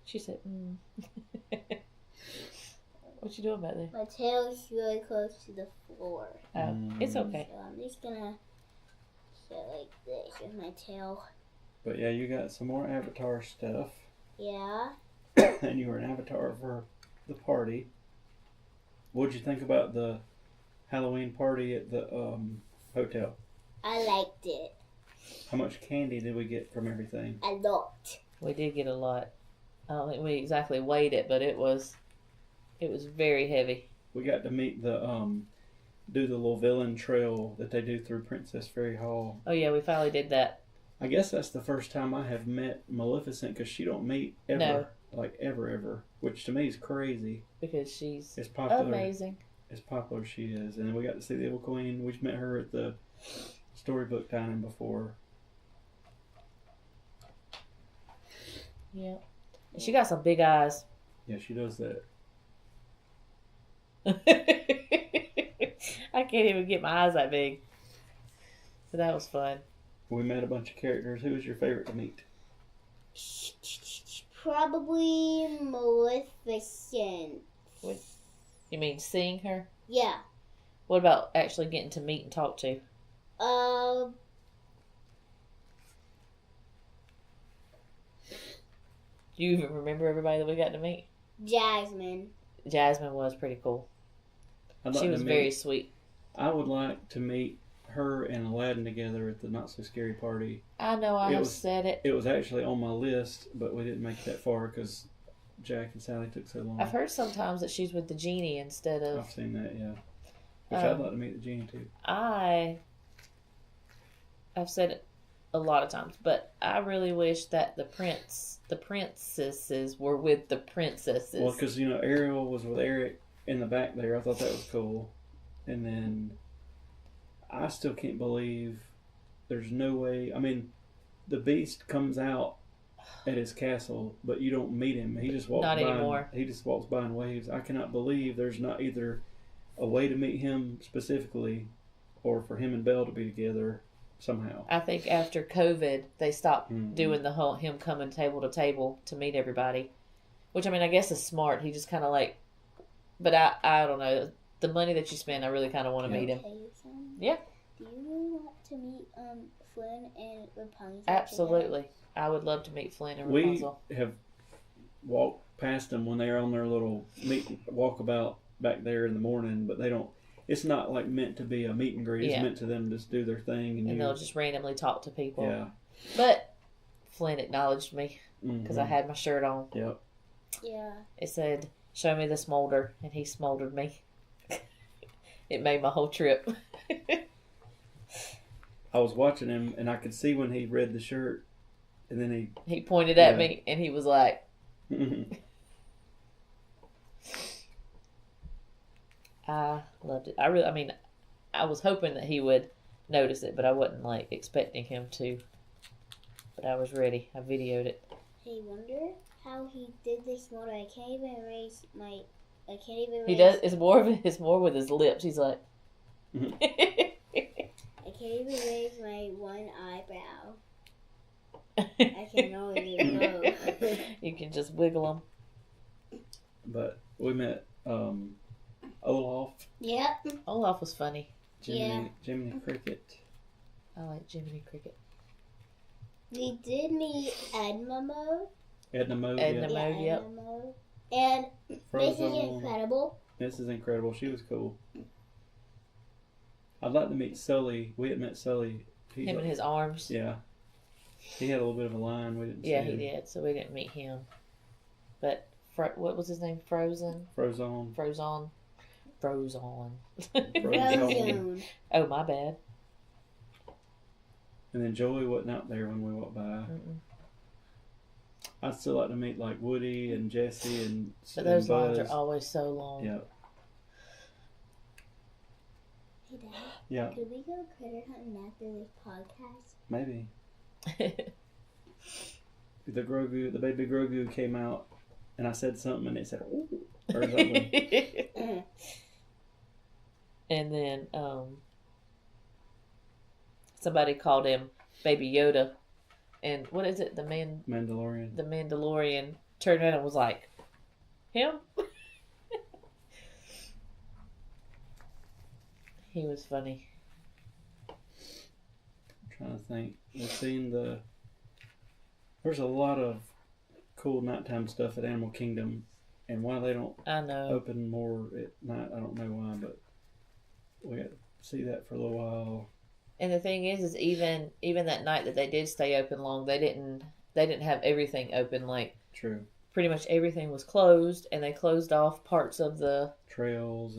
She said, What you doing back there? my tail is really close to the floor. Oh, it's okay. So I'm just gonna sit like this with my tail. But yeah, you got some more Avatar stuff. Yeah. And you were an Avatar for the party. What'd you think about the Halloween party at the hotel? I liked it How much candy did we get from everything? a lot. We did get a lot. I don't think we exactly weighed it, but it was very heavy. We got to meet the do the little villain trail that they do through Princess Fairy Hall. Oh yeah, we finally did that. I guess that's the first time I have met Maleficent because she don't meet ever, No. like ever, which to me is crazy. Because she's It's popular. amazing. As popular as she is, and then we got to see the Evil Queen. We've met her at the storybook dining before. Yeah. And she got some big eyes. Yeah, she does that. I can't even get my eyes that big. So that was fun. We met a bunch of characters. Who was your favorite to meet? Probably Maleficent. You mean seeing her? Yeah. What about actually getting to meet and talk to? Do you even remember everybody that we got to meet? Jasmine. Jasmine was pretty cool. I'd like She to was meet- very sweet. I would like to meet her and Aladdin together at the Not So Scary party. I know I It have was- said it. It was actually on my list, but we didn't make it that far because Jack and Sally took so long. I've heard sometimes that she's with the genie instead of. I've seen that, yeah. Which I'd like to meet the genie too. I've said it a lot of times, but I really wish that the princesses were with the princesses. Well, because Ariel was with Eric in the back there. I thought that was cool. And then I still can't believe there's no way. I mean, the Beast comes out at his castle, but you don't meet him. He just walks Not by. anymore. He just walks by and waves. I cannot believe there's not either a way to meet him specifically, or for him and Belle to be together somehow. I think after COVID, they stopped Mhm. doing the whole him coming table to table to meet everybody, which I mean I guess is smart. He just kind of like, but I don't know, the money that you spend, I really kind of want to Yeah. meet him. Tell you something? Yeah. Do you really want to meet Flynn and Rapunzel? Absolutely, I would love to meet Flynn and We Rapunzel. have walked past them when they're on their little walkabout back there in the morning, but they don't. It's not like meant to be a meet and greet. It's Yeah. meant to them just do their thing, and And they'll just randomly talk to people. yeah. But Flynn acknowledged me Mhm. because I had my shirt on. Yep. Yeah. It said, "Show me the smolder," and he smoldered me. It made my whole trip. I was watching him, and I could see when he read the shirt, and then He pointed at Yeah. me, and he was like, he. I loved it. I mean, I was hoping that he would notice it, but I wasn't like expecting him to. But I was ready. I videoed it. Hey, wonder how he did this motor. I can't even raise my. I can't even. He raise, does. It's more with his lips. He's like. I can't even raise my one eyebrow. I can only move. You can just wiggle them. But we met Olaf, Yep. Olaf was funny. Jiminy Cricket. I like Jiminy Cricket. We did meet Edna Mode. Edna Mode, Edna yeah. Mode, yep. Edna Mode. And Mrs. Incredible. Mrs. Incredible, she was cool. I'd like to meet Sully. We had met Sully. Him in his arms. Yeah. He had a little bit of a line. We didn't see Yeah, him. he did. So we didn't meet him. But what was his name? Frozen. Frozone. Frozen. Frozen. Oh, my bad. And then Joey wasn't out there when we walked by. Mm-mm. I'd still like to meet like Woody and Jesse and But those Buzz. lines are always so long. Yeah. Hey, Dad. Yeah. Could we go critter hunting after this podcast? Maybe. The baby Grogu came out and I said something and it said, ooh, or something. And then somebody called him Baby Yoda. And what is it? Mandalorian. The Mandalorian turned around and was like, him? He was funny. I'm trying to think. There's a lot of cool nighttime stuff at Animal Kingdom, and why they don't open more at night, I don't know why, but we got to see that for a little while. And the thing is even that night that they did stay open long, they didn't have everything open. Like, true, pretty much everything was closed, and they closed off parts of the trails,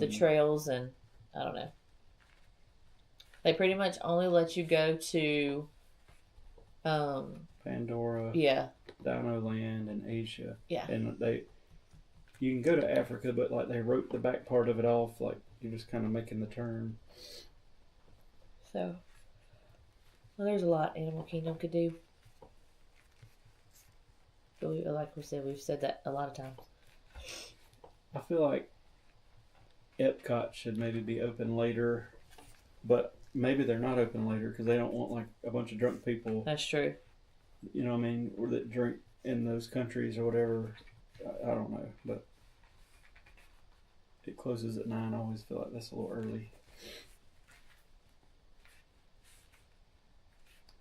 and I don't know. They pretty much only let you go to Pandora, yeah, Dino Land, and Asia. Yeah, and you can go to Africa, but like they wrote the back part of it off, like you're just kind of making the turn. So, well, there's a lot Animal Kingdom could do. But like we said, we've said that a lot of times. I feel like Epcot should maybe be open later, but maybe they're not open later because they don't want like a bunch of drunk people. That's true. You know what I mean? Or that drink in those countries or whatever. I don't know, but it closes at 9. I always feel like that's a little early.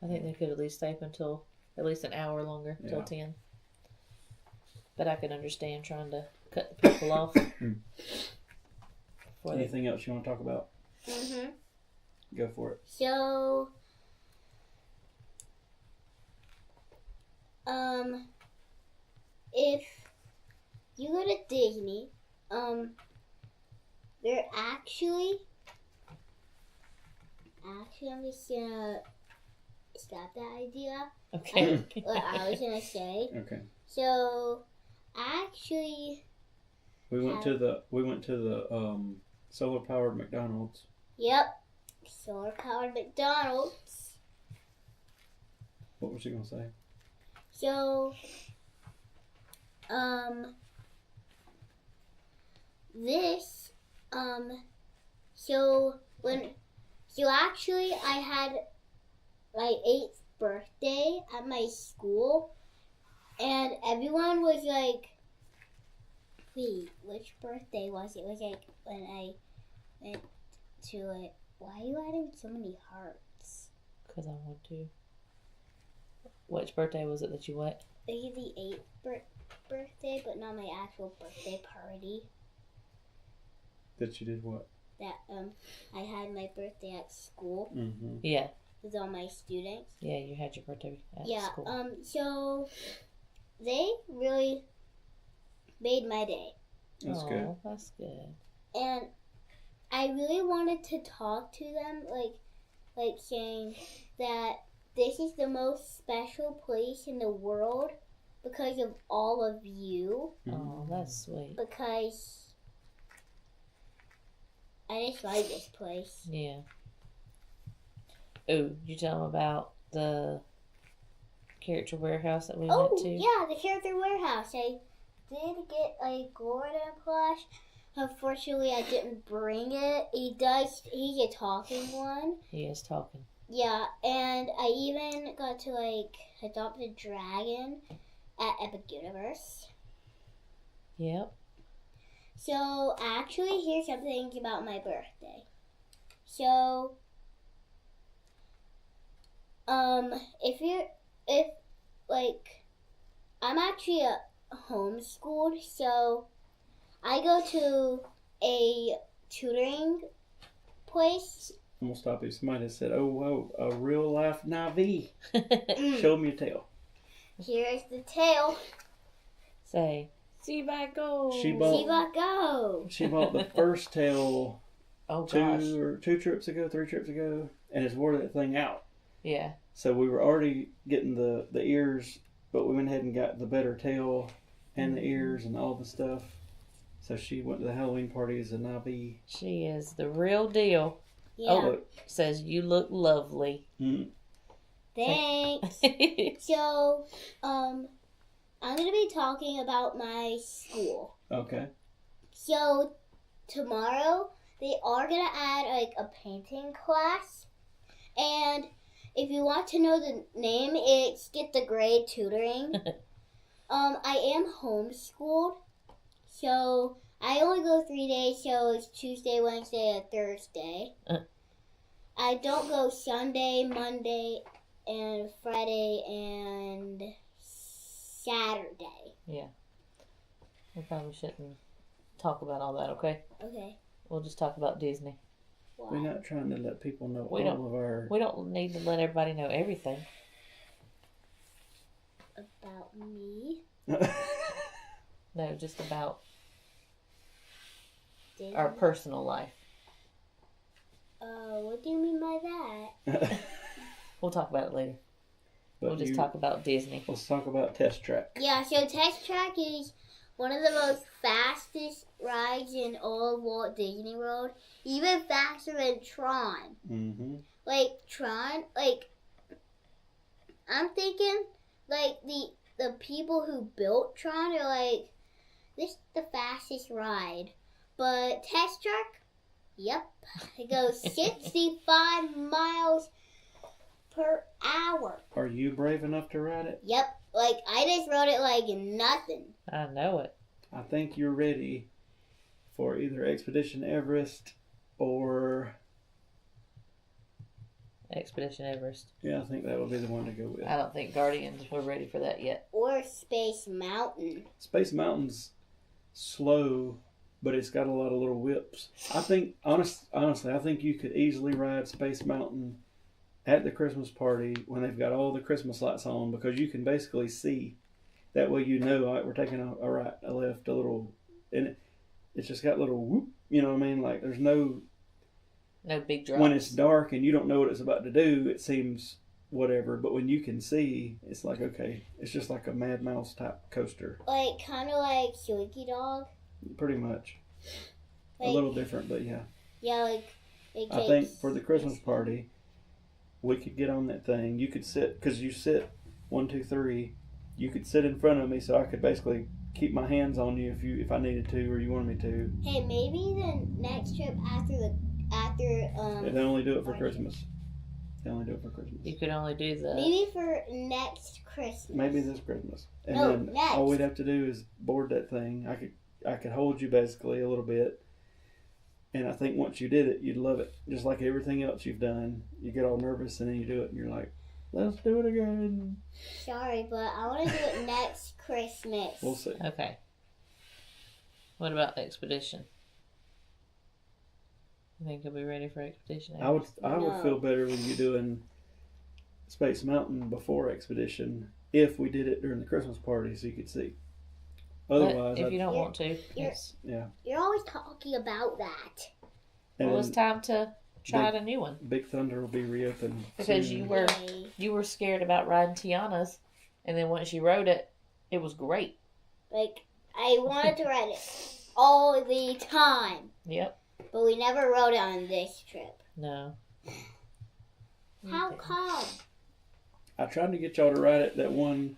I think they could at least stay up until at least an hour longer, till 10. But I can understand trying to cut the people off. Anything else you want to talk about? Mm-hmm. Go for it. So, if you go to Disney, they're actually, I'm just gonna stop that idea. Okay. What I was gonna say. Okay. So, actually, we went to the solar powered McDonald's. Yep, solar powered McDonald's. What was you gonna say? So, so actually I had my 8th birthday at my school, and everyone was like, wait, which birthday was it? It was like when I went to it. Why are you adding so many hearts? Because I want to. Which birthday was it that you went? It was the 8th birthday, but not my actual birthday party. That you did what? That I had my birthday at school. Mm-hmm. Yeah. With all my students. Yeah, you had your birthday at school. So they really made my day. That's good. That's good. And I really wanted to talk to them, like saying that this is the most special place in the world because of all of you. Oh, that's sweet. Because I just like this place. Yeah. Oh, you tell them about the character warehouse that we went to? Yeah, the character warehouse. I did get a Gordon plush. Unfortunately, I didn't bring it. He's a talking one. He is talking. Yeah, and I even got to adopt a dragon at Epic Universe. Yep. So actually, here's something about my birthday. So, if like I'm actually homeschooled, so I go to a tutoring place. I'm gonna stop you. Somebody said, "Oh, whoa, a real life Navi." Show me your tail. Here's the tail. Say, see by go. She bought- See what go. She bought the first tail Oh gosh. 3 trips ago, and it's wore that thing out. Yeah. So we were already getting the ears, but we went ahead and got the better tail and the ears and all the stuff. So she went to the Halloween party as a Navi. She is the real deal. Yeah. Oh, says you look lovely. Thanks. So, I'm gonna be talking about my school. Okay. So, tomorrow they are gonna add like a painting class, and if you want to know the name, it's Get the Grade Tutoring. I am homeschooled, so I only go 3 days. So it's Tuesday, Wednesday, and Thursday. I don't go Sunday, Monday, and Friday and Saturday. Yeah. We probably shouldn't talk about all that, okay? Okay. We'll just talk about Disney. Why? We're not trying to let people know We all of our. We don't need to let everybody know everything. About me. No, just about Disney. our personal life. What do you mean by that? We'll talk about it later. But We'll just talk about Disney. Let's talk about Test Track. Yeah, so Test Track is one of the most fastest rides in all of Walt Disney World. Even faster than Tron. Mm-hmm. Like, Tron, like, I'm thinking, like, the people who built Tron are like, this is the fastest ride. But Test Track, yep, it goes 65 miles per hour. Are you brave enough to ride it? Yep, like, I just rode it like nothing. I know it. I think you're ready for either Expedition Everest or... Expedition Everest. Yeah, I think that would be the one to go with. I don't think Guardians were ready for that yet. Or Space Mountain. Space Mountain's slow, but it's got a lot of little whips. I think, honestly, I think you could easily ride Space Mountain at the Christmas party when they've got all the Christmas lights on, because you can basically see. That way you know, all right, we're taking a right, a left, a little, and it's just got little whoop, you know what I mean? Like, there's no big drops. when it's dark and you don't know what it's about to do, it seems whatever. But when you can see, it's like, okay, it's just like a Mad Mouse type coaster. Like, kind of like Squeaky Dog. Pretty much. Like, A little different, but yeah. Yeah, like, it I think for the Christmas party, we could get on that thing. You could sit, because you sit 1, 2, 3. You could sit in front of me, so I could basically keep my hands on you if I needed to or you wanted me to. Hey, maybe the next trip after They only do it for Christmas. They only do it for Christmas. You could only do the... maybe for next Christmas. Maybe this Christmas. And No, then next. all we'd have to do is board that thing. I could hold you basically a little bit. And I think once you did it, you'd love it. Just like everything else you've done. You get all nervous and then you do it and you're like, let's do it again. Sorry, but I want to do it next Christmas. We'll see. Okay. What about Expedition? You think you'll be ready for Expedition? I would No. feel better with you doing Space Mountain before Expedition if we did it during the Christmas party so you could see. Otherwise, But if you don't Yeah. want to, Yeah. it's, You're always talking about that. and well, it's time to try a new one. Big Thunder will be reopened Because soon. Yay. you were scared about riding Tiana's, and then once you rode it, it was great. Like, I wanted to ride it all the time, Yep. but we never rode it on this trip. No. How Okay. come? I tried to get y'all to ride it that one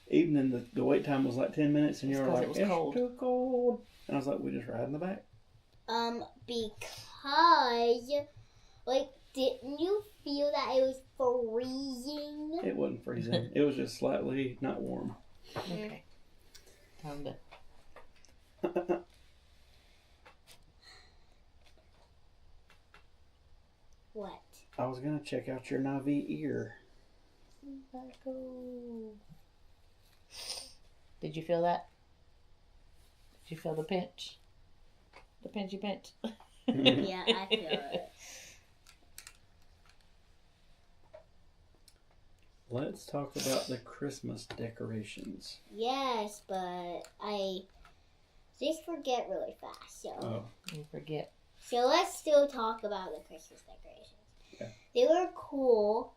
evening. The wait time was like 10 minutes, and you It's were 'cause like, it was it's cold." too cold. And I was like, we just ride in the back. Because, like, didn't you feel that it was freezing? It wasn't freezing. It was just slightly not warm. Okay. Time to... What? I was going to check out your Navi ear. Did you feel that? Did you feel the pinch? The pinchy pinch? Yeah, I feel it. Let's talk about the Christmas decorations. Yes, but I just forget really fast. So You forget. So let's still talk about the Christmas decorations. Yeah. They were cool,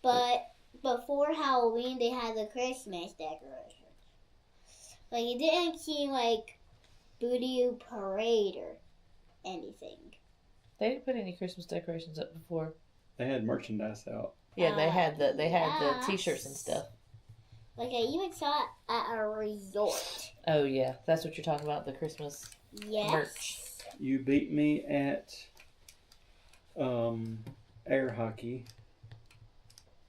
but before Halloween they had the Christmas decorations. Like it didn't seem like Booty Parade or anything. They didn't put any Christmas decorations up before. They had merchandise out. Yeah, they had the yes. T-shirts and stuff. Like I even saw it at a resort. Oh yeah, that's what you're talking about, the Christmas Yes. merch. You beat me at air hockey.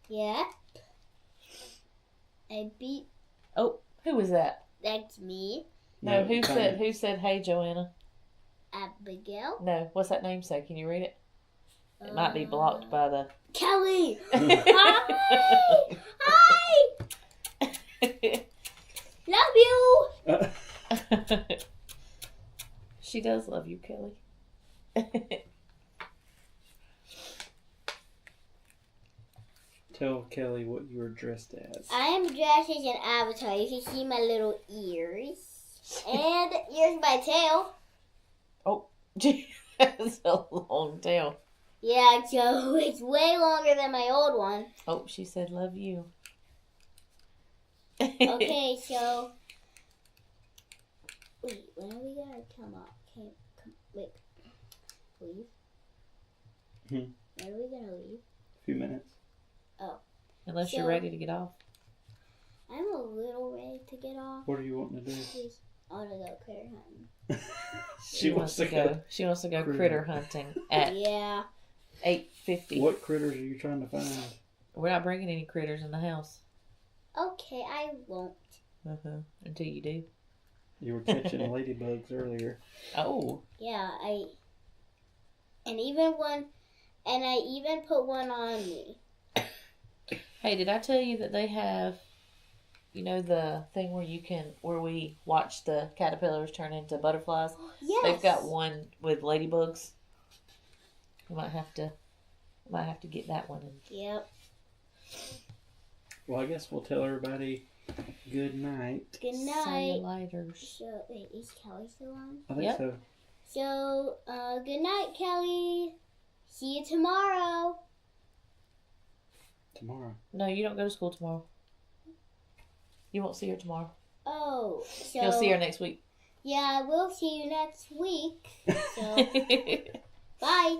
Yeah. I beat. Oh, who was that? That's me, No, who Connie. said hey Joanna? Abigail. No, what's that name say? Can you read it? It might be blocked by the Kelly. Hi. Hi. Love you. She does love you, Kelly. Tell Kelly what you were dressed as. I am dressed as an avatar. You can see my little ears. And here's my tail. She has a long tail. Yeah, so it's way longer than my old one. Oh, she said love you. Okay, so wait, when are we gonna come up? Wait, leave? Hmm. When are we gonna leave? A few minutes. Unless So- you're ready to get off. I'm a little ready to get off. What are you wanting to do? I wanna go critter hunting. She wants to go. She wants to go critter. critter hunting at Yeah. 8:50. What critters are you trying to find? We're not bringing any critters in the house. Okay, I won't. Until you do. You were catching ladybugs earlier. Oh. Yeah, I even put one on me. Hey, did I tell you that they have, the thing where we watch the caterpillars turn into butterflies? Yes. They've got one with ladybugs. We might have to get that one. Yep. Well, I guess we'll tell everybody good night. Good See you night. later. So wait, is Kelly still on? I think Yep. so. So, good night, Kelly. See you tomorrow. Tomorrow. No, you don't go to school tomorrow. You won't see her tomorrow. Oh, so You'll see her next week. Yeah, we'll see you next week. So, bye.